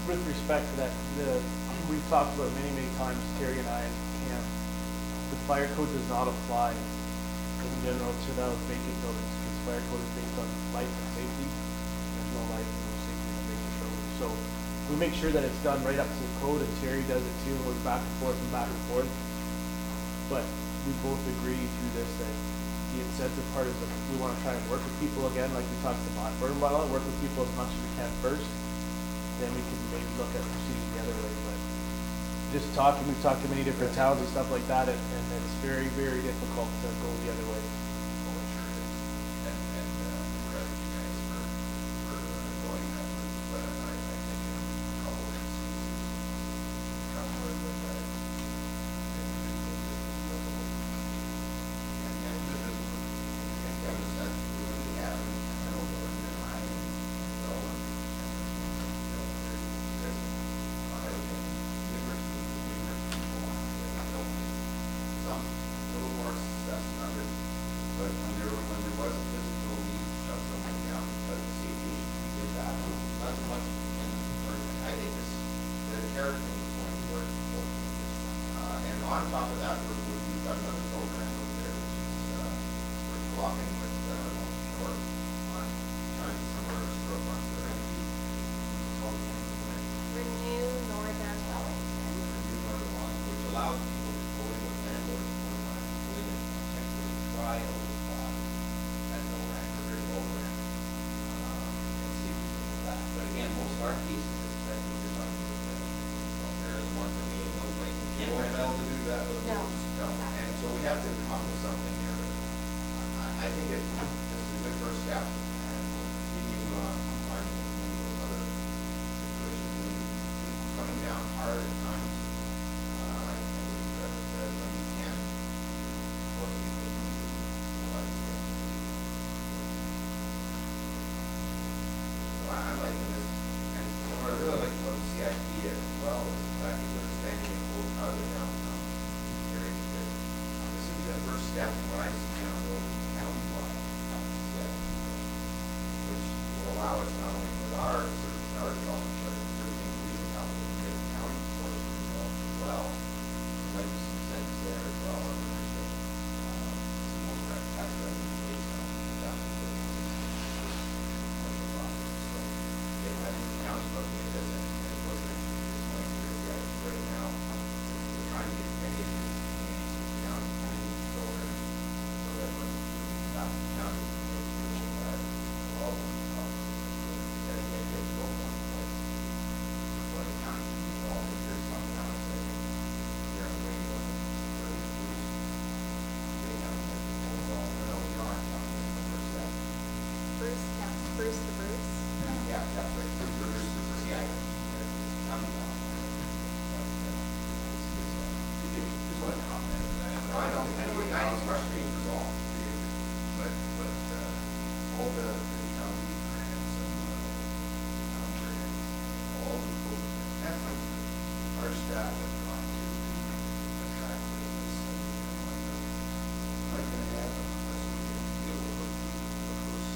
With respect to that, we've talked about it many, many times, Terry and I, and Cam, the fire code does not apply in general to those vacant buildings, because fire code is based on life and safety. There's no life and no safety in a vacant building. So we make sure that it's done right up to the code, and Terry does it too, and we're back and forth and back and forth. But we both agree through this that the incentive part is that we want to try and work with people again, like we talked about burn bylaw, work with people as much as we can first. Then we can maybe look at proceeding the other way, but just talking, we've talked to many different towns and stuff like that, and it's very, very difficult to go the other way. Well, it sure is. And credit you guys for going that route, but I think in a couple of instances, come with that individuals and the business. And Kevin said, we have, I don't know if they're lying, so, some a little more success than others, but when there was a physical need to shut somebody down because of safety, we did that. Not as much in person. I think the character thing is going to be very important. And on top of that, we've got another program over there, which is we're swapping with North on trying some of our programs that I do. Renew North and Wellington. Renew North One, which allows people to go in with landlords and go in and temporarily try out at no rent or very low rent. have to come up with something here. I think this is a good first step, and we'll continue finding maybe those other situations. We're coming down hard at times. I think that when you can, what we can do, like, so I'm liking this, and what I really like about the CIP as well is the fact that we're expanding it both out of the downtown area. This would be the first step in what I see down the road county-wide, which will allow us not only with our development, but certainly we will help with the county portion involved as well. There might be some sense there as well, and there's some more tax revenue based on down the road. So, yeah, I think the county's looking at this, and of course, it's going through it right now. We're trying to get many of these communities down so that when not the county goes through all of them, that they get to go one place. What the county can do all, if there's something else, I think, here on the radio, or the news, they haven't had the whole all, no, we don't have to have the first step. Bruce, yeah, Bruce the Bruce. Yeah, that's right, Bruce, yeah, county down. Just want to comment on that. I know, it's frustrating for all. But, all the county grants and, all the folks, efforts, our staff have gone to attract this. Not gonna happen unless we can deal with those.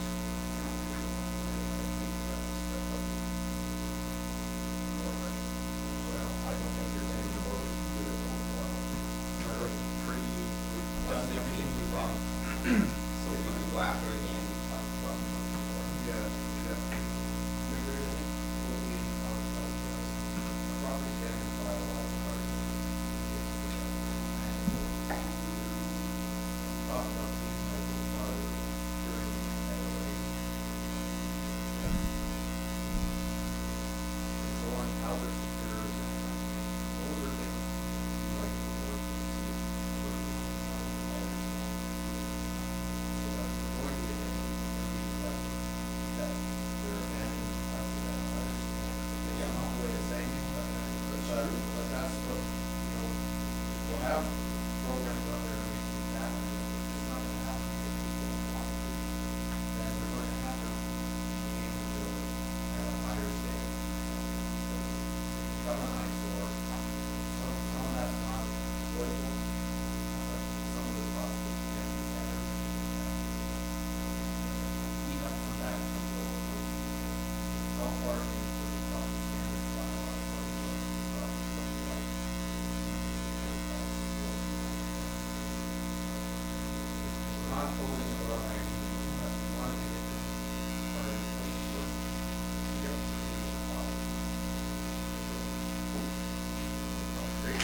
Well, I don't think there's any more we can do this over. We've done everything we want. So we can go after it again. Yeah, yeah. Property damage by a lot of parties. Talk about things like during the so on Albert Spears, those are things you like to work with. Going to get that they're abandoned after that. They have no way of saying it, but that's what, we'll have programs out there that it's not going to happen if people don't want to. Then we're going to have to aim to do it at a higher standard. Come on, some of that's not avoidable, but some of the costs can be better. We have to come back and go over how far things will be cost standards by a lot of stuff. It's not totally about actually, we want to get this part of the work. Yeah, it's a lot. Great.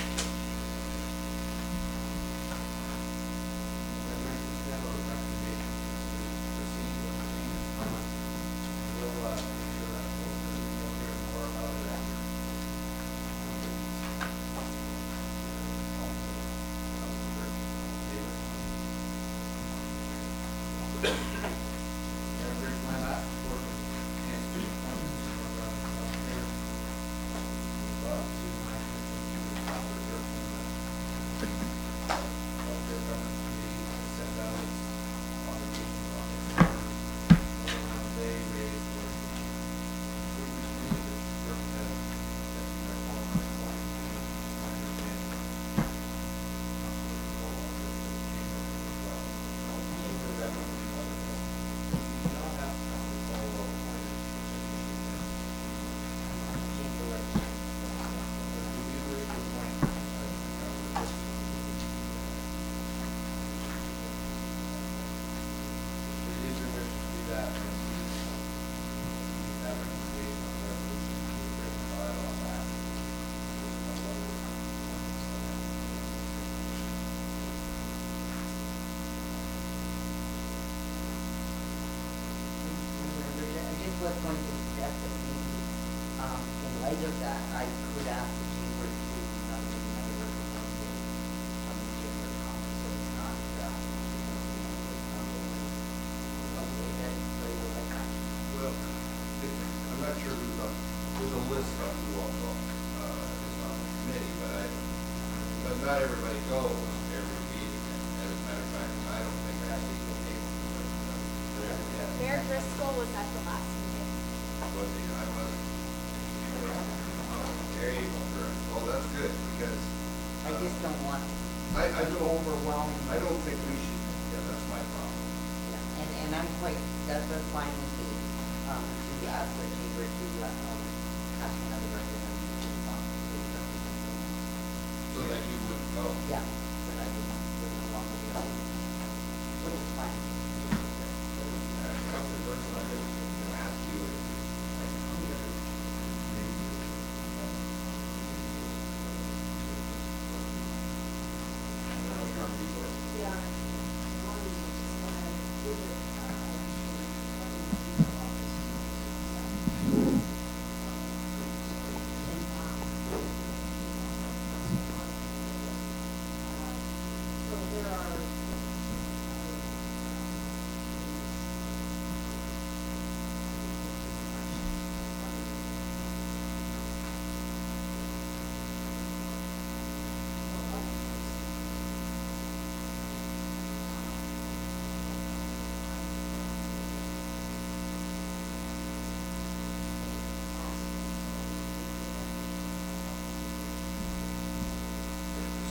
was going to suggest that maybe, in light of that, I could ask the chamber to do something, another representative from the chamber, so it's not of who also, is on the committee, but not everybody goes every meeting, and as a matter of fact, I don't think I actually go able to it. Mayor Driscoll was at the last meeting. Was he, I wasn't. There you go, Chris. Well, that's good, because. I just don't want, I don't overwhelm, I don't think we should, yeah, that's my problem. and I'm quite, that's fine with me, to ask the chamber to, ask another representative. So that you wouldn't go. Yeah, but I wouldn't want to go. Which is fine. Councilor Burson, I was going to ask you if,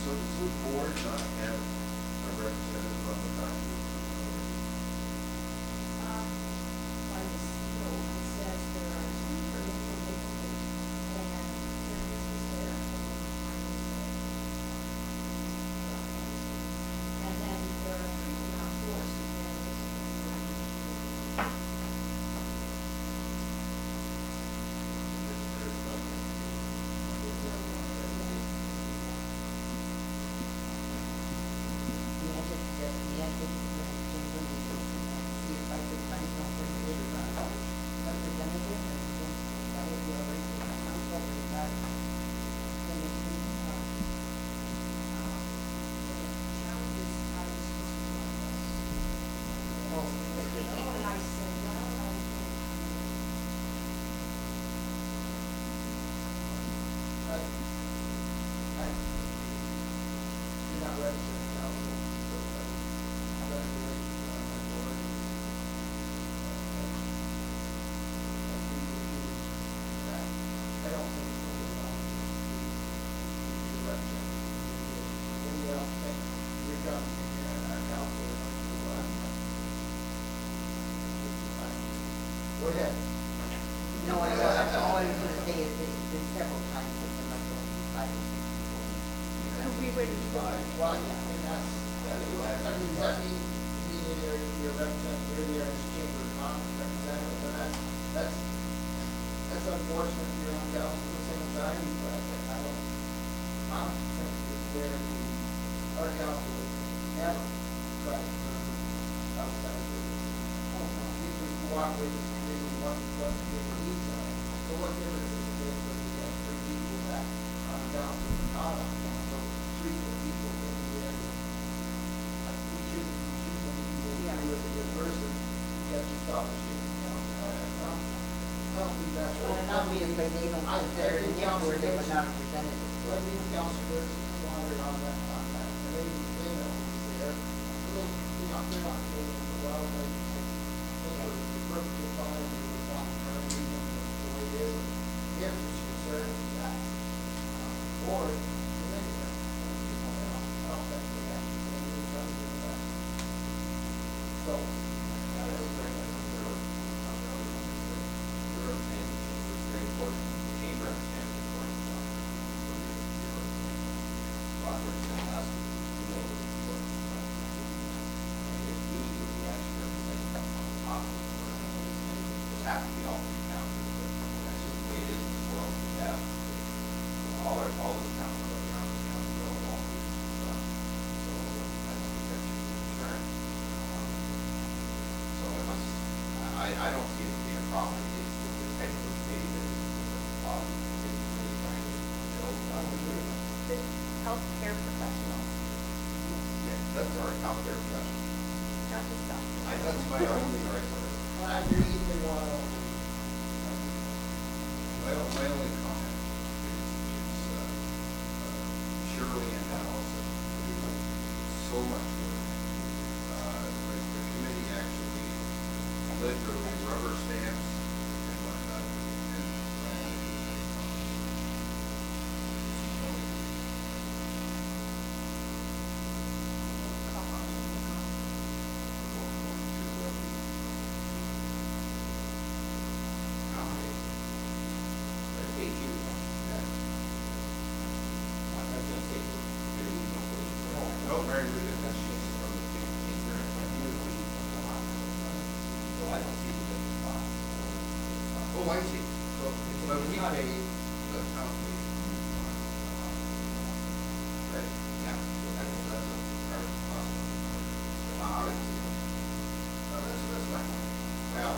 so does the board not have a representative on the faculty? Go ahead. No, all I was gonna say is that there's several times that there might only be 5 people. We would. Well, yeah, and that's, I mean, that means your representative, you're there as chamber of commerce representative, and that's unfortunate you're on council at the same time, but I don't think it's where our council would never try to turn outside of it. Usually cooperate with the committee, what the needs are. So what difference does it make when you get 3 people that on council and not on council, 3 people in the area? We should do with a good person, get you scholarship. Obviously, they don't consider it or they would not have presented it. I think councilors wandered on that, and they know who's there. They're not taking the well, they were perfectly fine, they were volunteering, the way it is. The answer's concerned is that, or, I don't think they actually, so, I don't see it being a problem. It's kind of a committee that is positive. It's really trying to build. Healthcare professionals, Yeah, that's our healthcare professional. not just doctors. That's my only right. I agree, they want to. My only comment Shirley and Allison do so much work. The committee actually literally rubber stamps and whatnot. No, very good. That's she's from the oh, I see. So, but we pay the town fee. Right, yeah, that's our cost. I see. That's not, well,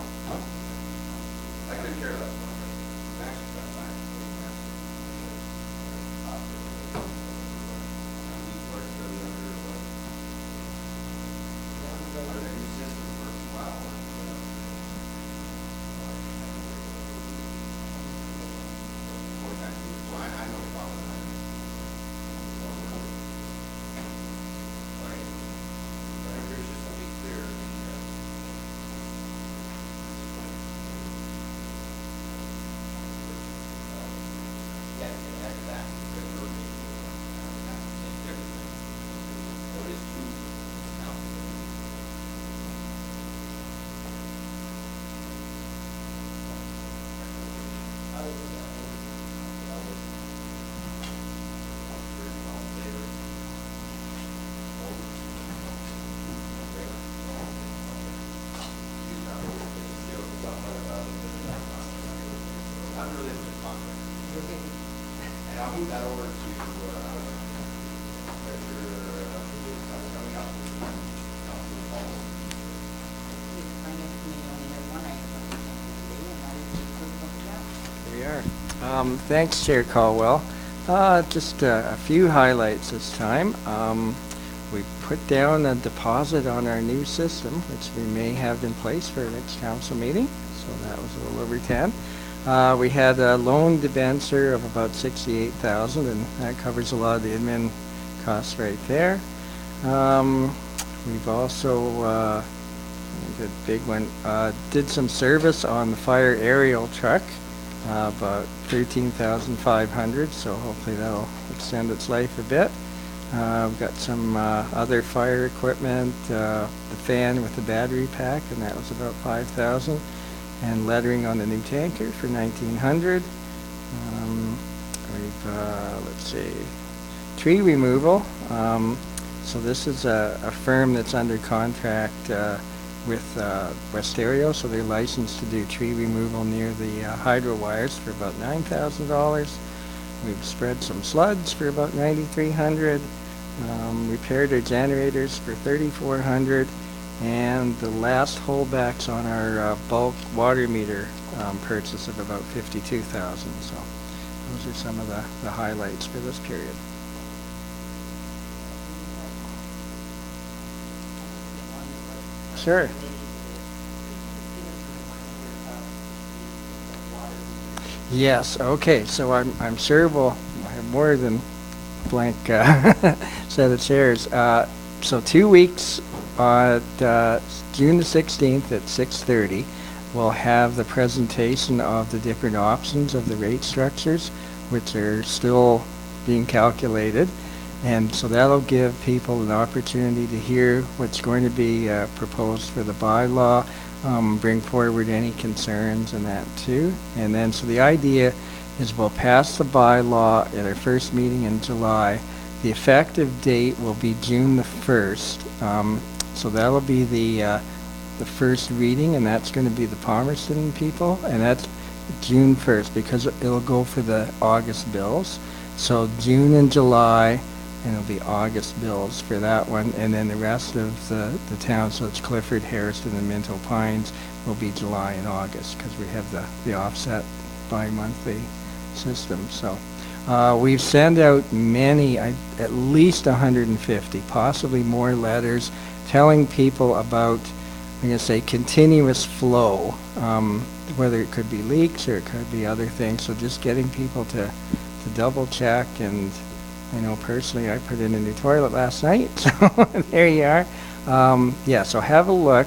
I could care less. Actually, that's fine. And I'll move that over to, coming up. Here we are. Thanks, Chair Caldwell. Just a few highlights this time. We put down a deposit on our new system, which we may have in place for our next council meeting. So that was a little over 10. We had a loan debenture of about 68,000, and that covers a lot of the admin costs right there. We've also, the big one, did some service on the fire aerial truck, about 13,500, so hopefully that'll extend its life a bit. We've got some other fire equipment, the fan with the battery pack, and that was about 5,000. And lettering on the new tanker for 1,900. Let's see, tree removal. So this is a firm that's under contract with Westerio, so they're licensed to do tree removal near the hydro wires for about $9,000. We've spread some sludge for about 9,300. Repaired our generators for 3,400. And the last holdbacks on our bulk water meter purchase of about 52,000. So those are some of the highlights for this period. Sure. Yes. Okay. So I'm sure we'll have more than blank set of chairs. So 2 weeks. June the 16th at 6:30, we'll have the presentation of the different options of the rate structures, which are still being calculated. And so that'll give people an opportunity to hear what's going to be proposed for the bylaw, bring forward any concerns and that too. And then, so the idea is we'll pass the bylaw at our first meeting in July. The effective date will be June the 1st. So that'll be the first reading, and that's going to be the Palmerston people, and that's June 1st because it'll go for the August bills. So June and July, and it'll be August bills for that one, and then the rest of the town, so it's Clifford, Harrison, and Minto Pines, will be July and August because we have the offset bi-monthly system. So we've sent out many, at least 150, possibly more letters telling people about, I'm going to say, continuous flow, whether it could be leaks or it could be other things. So just getting people to double check and I know personally, I put in a new toilet last night, so there you are. Yeah, so have a look.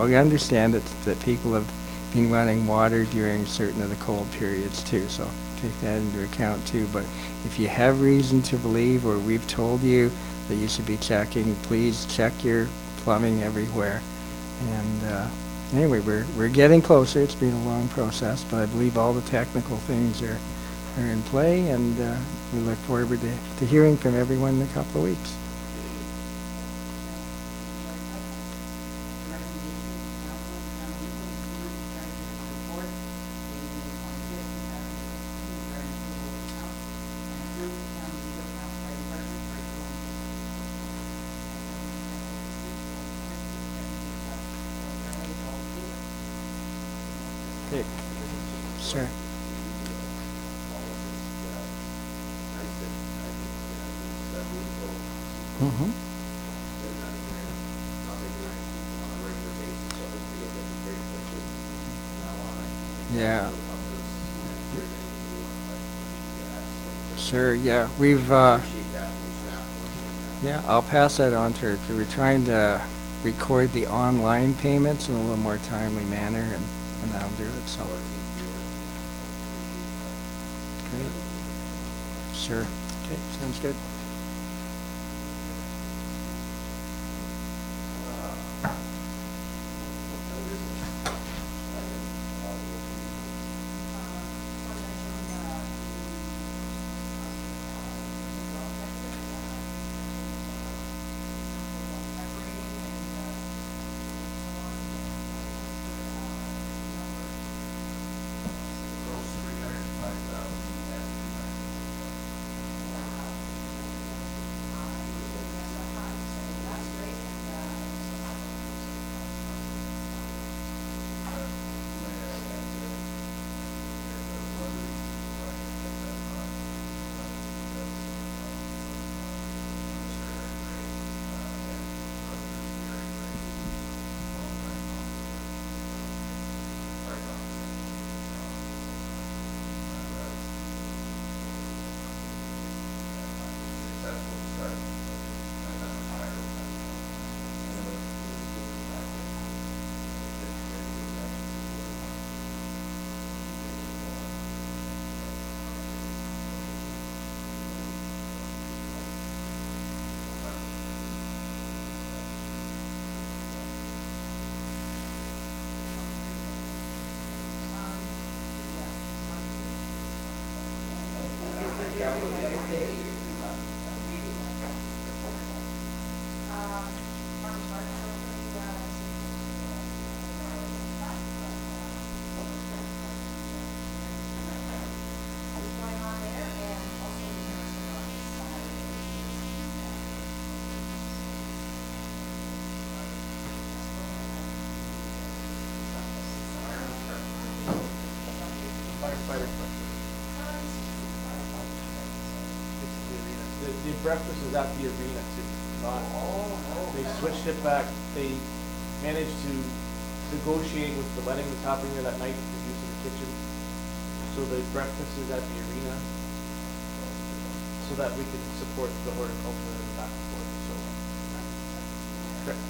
We understand that people have been running water during certain of the cold periods too, so take that into account too. But if you have reason to believe, or we've told you that you should be checking, please check your plumbing everywhere. And anyway, we're getting closer. It's been a long process, but I believe all the technical things are in play, and we look forward to hearing from everyone in a couple of weeks. Okay. Sir. Mm-hmm. Yeah. Sure, yeah, we've, yeah, I'll pass that on to her, 'cause we're trying to record the online payments in a little more timely manner, and that'll do it, so. Great. Sure. Okay, sounds good. The breakfast is at the arena too, not, they switched it back, they managed to negotiate with the wedding that's happening there that night, the use of the kitchen. So the breakfast is at the arena, so that we can support the horticulture and back and forth, so. Correct.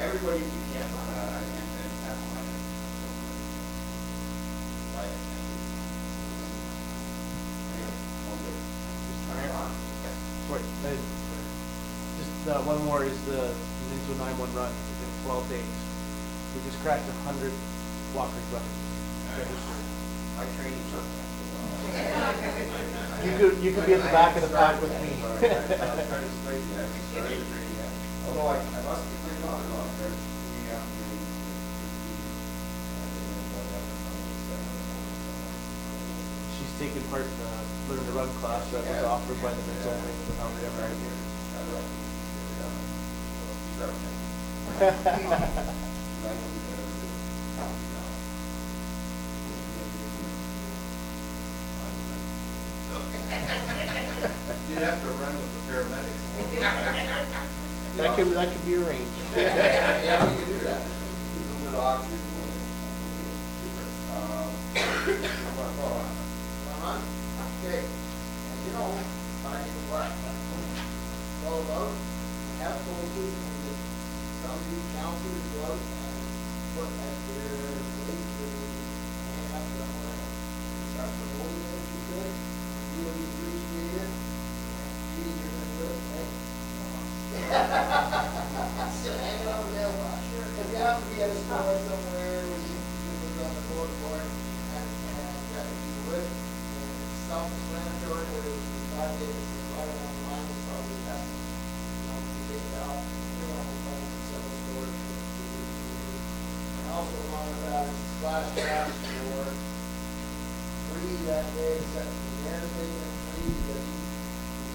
Everybody you can. Sorry, just one more is the Minto 9-1 run within 12 days. We just cracked 100 walkers running. I train You could be at the back of the pack with me. Although I must be pretty on there. She's taken part in the Learn to Run class that was offered by the Minto wing with Hungry Ever. start thinking. You'd have to run with the paramedics. That could be arranged. Yeah, we can do that. A little bit of oxygen. Okay, and you know, finding the black, it's all about, have soldiers and some of these counselors go out and put at their place where they hang up their land. Start promoting it if you could, really appreciate it. Gee, you're gonna do it, right? Still hanging out there, well, sure. If you have to be at a store somewhere, where you can on the board for it, and that if you would, self-explanatory, where it was 5 days, right along the line, was probably best. You know, to take it out, you know, home and several stores. And also along with that is splash pads for free that day, except for the air statement free, that you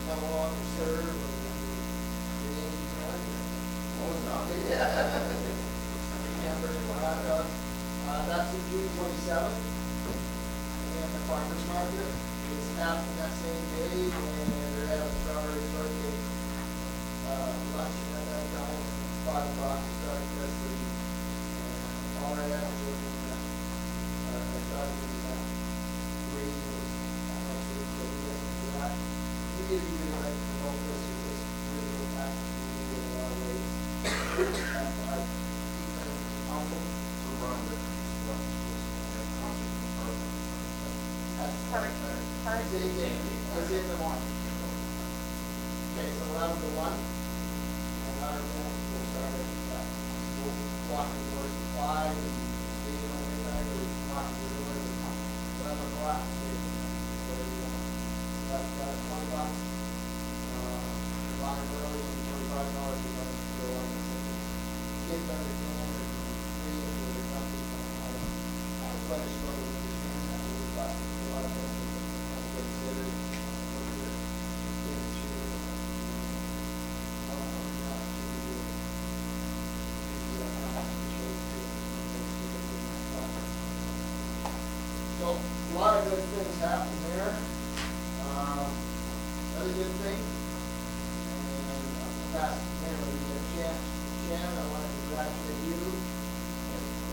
come along and serve, and then your name's on it. Oh, no. Yeah. Hamburger and hot dogs. That's the June 27th. And the farmer's market is happening that same day, and they're having strawberry shortcake lunch at that time, 5 o'clock to start the rest of the week. And all right after working I thought it was great. That. We need to do like promote this or this really go back to the in a lot of ways. I keep them humble to run the It's in the morning. Okay, so 11 to 1. And our event will start at, we'll walk the doors at 5 and leave it on midnight, or walk the doors at 11 o'clock. Whatever you want. That's $20. Line early, and $25 if I go on the same. Kids understand that it's free and they're coming. I was quite a struggle to understand that. We thought a lot of things considered. So, a lot of good things happen there. Another good thing, and past camera, we get Shannon, I want to congratulate you.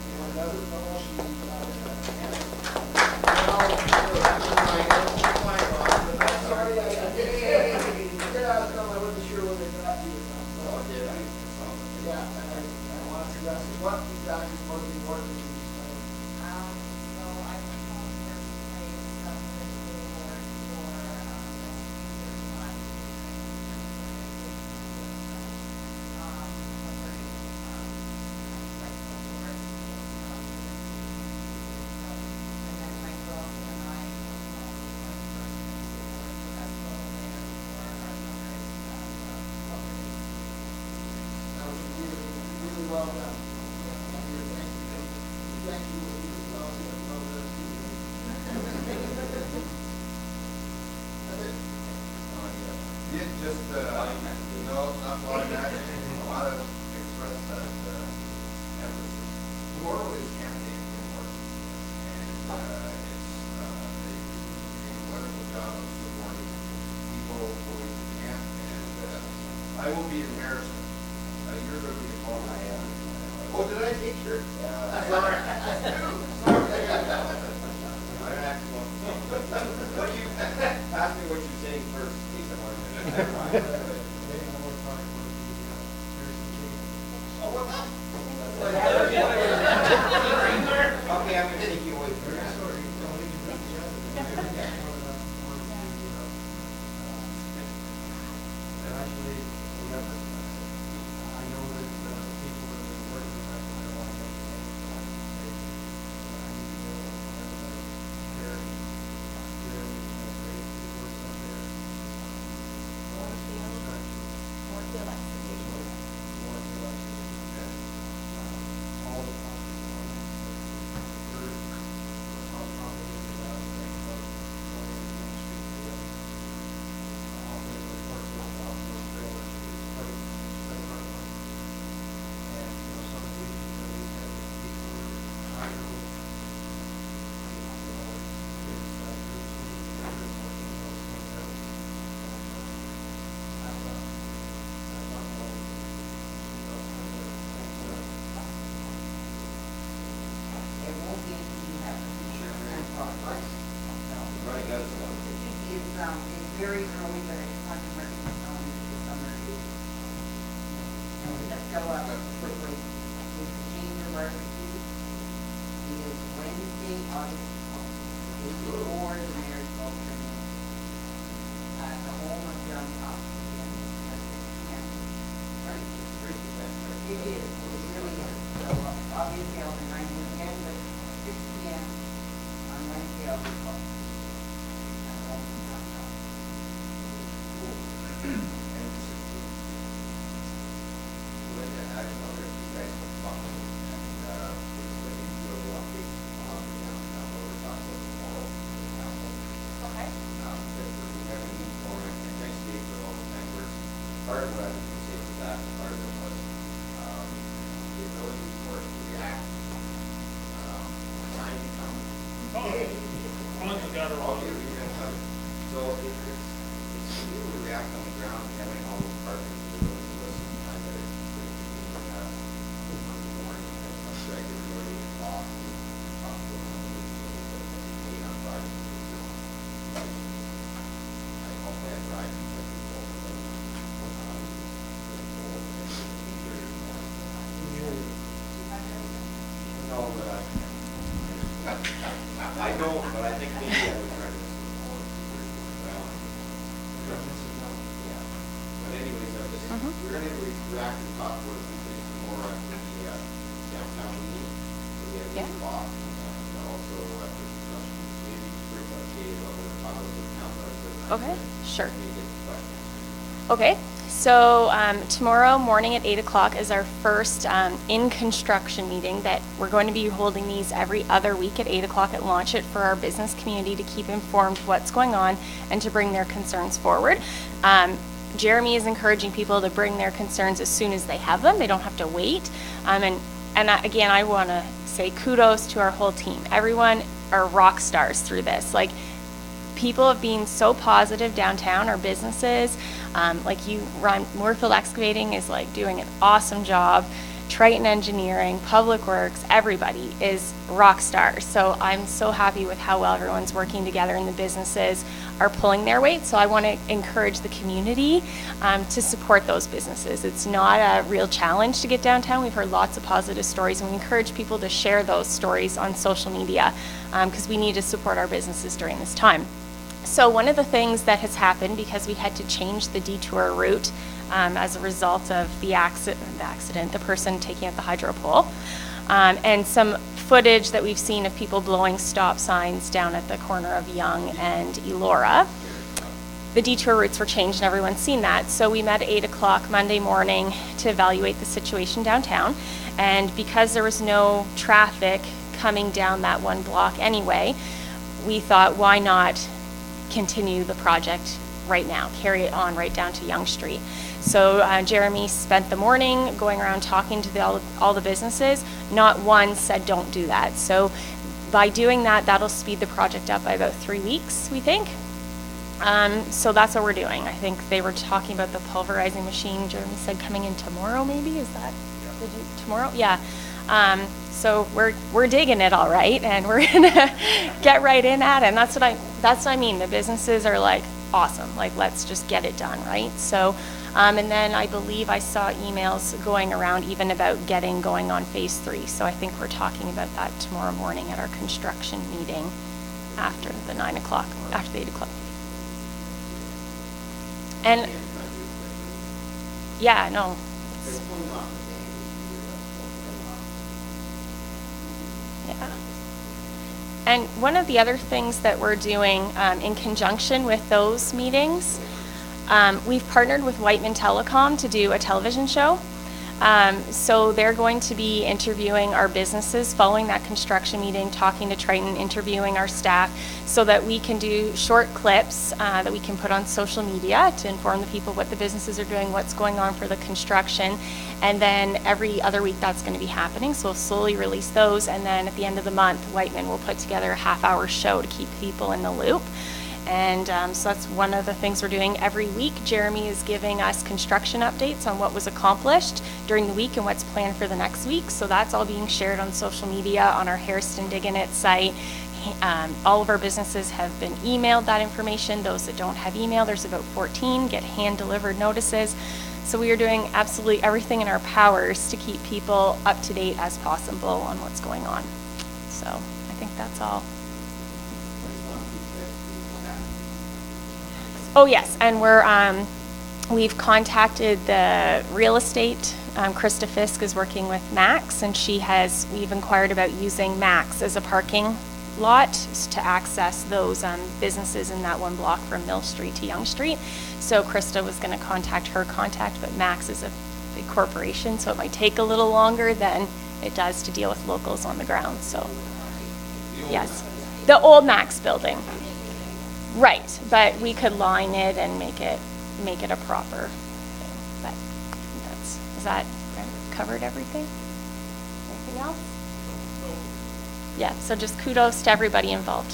Anyone doesn't know, sorry, I wasn't sure whether it's that you or not. Oh, did I? Yeah, I want to congratulate you. What exactly is most important to you? So I was called first place of the award for years one. And then my girlfriend and I won first award for that little there for our fundraising property. That was really well done. Thank you. Yeah, just, no, not like that. A lot of express that emphasis. Tomorrow is campaign work, and it's they do a wonderful job of supporting people going to camp, and I will be in Harrison. You're going to be involved. I am. Oh, did I take your? Sorry. What do you, ask me what you're saying first, please. Never mind. Oh, what? Okay, I'm gonna take you away from that. Actually, remember, I know that people that have been working with us, I don't want to make any mistakes. I need to know where they're great work up there. All the It's very early, but I just want to mark my calendar for the summer is, go up quickly. With the change of barbecue, is Wednesday, August 12th. It's before the mayor's vote at the home of John Cox again, at 6 p.m. Right? It is, it really is. So obviously I'll be reminding you again, but 6 p.m. on Wednesday, August 12th. At home of John Cox. Linda, I don't know if you guys have fun and what you do a little update on the downtown, what we're talking about tomorrow in the council. Okay. That we have a need for it, and thanks Dave for all the kind words. Part of what I was going to say was that, part of it was the ability for us to react. Time to come. Once we got her all. Okay, we got covered. So it's to be able to react on the ground, having all those partners that are willing to listen, time that it's Monday morning, and I'm sure I get really involved and talk to them that they made on Friday. I hope that drive and get people no, but I don't, but I think maybe I would try to listen more. Yeah. But anyways, we're gonna react and talk with more after the downtown meeting. So we have Yeah. a talk, and also after discussion, maybe just bring up Kate what we're talking about the council. Okay, sure. Maybe get some questions. Okay, so tomorrow morning at 8 o'clock is our first in-construction meeting that we're going to be holding these every other week at 8 o'clock at Launch It for our business community to keep informed what's going on and to bring their concerns forward. Jeremy is encouraging people to bring their concerns as soon as they have them. They don't have to wait. Again, I want to say kudos to our whole team. Everyone are rock stars through this. Like, people have been so positive downtown, our businesses, like you, Ron, Moorfield Excavating is like doing an awesome job. Triton Engineering, Public Works, everybody is rock stars. So I'm so happy with how well everyone's working together and the businesses are pulling their weight. So I want to encourage the community to support those businesses. It's not a real challenge to get downtown. We've heard lots of positive stories, and we encourage people to share those stories on social media because we need to support our businesses during this time. So one of the things that has happened, because we had to change the detour route as a result of the accident, the person taking out the hydro pole, and some footage that we've seen of people blowing stop signs down at the corner of Yonge and Elora. The detour routes were changed and everyone's seen that. So we met at 8 o'clock Monday morning to evaluate the situation downtown. And because there was no traffic coming down that one block anyway, we thought, why not continue the project right now, carry it on right down to Yonge Street. So Jeremy spent the morning going around talking to all the businesses. Not one said don't do that. So by doing that, that'll speed the project up by about 3 weeks, we think. So that's what we're doing. I think they were talking about the pulverizing machine, Jeremy said coming in tomorrow maybe, is that tomorrow? Yeah. So we're digging it all right, and we're gonna get right in at it. And that's what I mean. The businesses are like, awesome, like let's just get it done, right? So, and then I believe I saw emails going around even about getting going on phase 3. So I think we're talking about that tomorrow morning at our construction meeting after the 9 o'clock, after the 8 o'clock. And yeah, no. Yeah. And one of the other things that we're doing in conjunction with those meetings, we've partnered with Whiteman Telecom to do a television show. So they're going to be interviewing our businesses following that construction meeting, talking to Triton, interviewing our staff, so that we can do short clips that we can put on social media to inform the people what the businesses are doing, what's going on for the construction. And then every other week that's going to be happening. So we'll slowly release those. And then at the end of the month, Whiteman will put together a half-hour show to keep people in the loop. And so that's one of the things we're doing every week. Jeremy is giving us construction updates on what was accomplished during the week and what's planned for the next week. So that's all being shared on social media, on our Hairston Diggin' It site. All of our businesses have been emailed that information. Those that don't have email, there's about 14, get hand-delivered notices. So we are doing absolutely everything in our powers to keep people up to date as possible on what's going on. So I think that's all. Oh, yes, and we've contacted the real estate. Krista Fisk is working with Max, and we've inquired about using Max as a parking lot to access those businesses in that one block from Mill Street to Yonge Street. So Krista was going to contact her contact, but Max is a big corporation, so it might take a little longer than it does to deal with locals on the ground. So, yes, the old Max building. Right, but we could line it and make it a proper thing. But is that covered everything? Anything else? Yeah, so just kudos to everybody involved.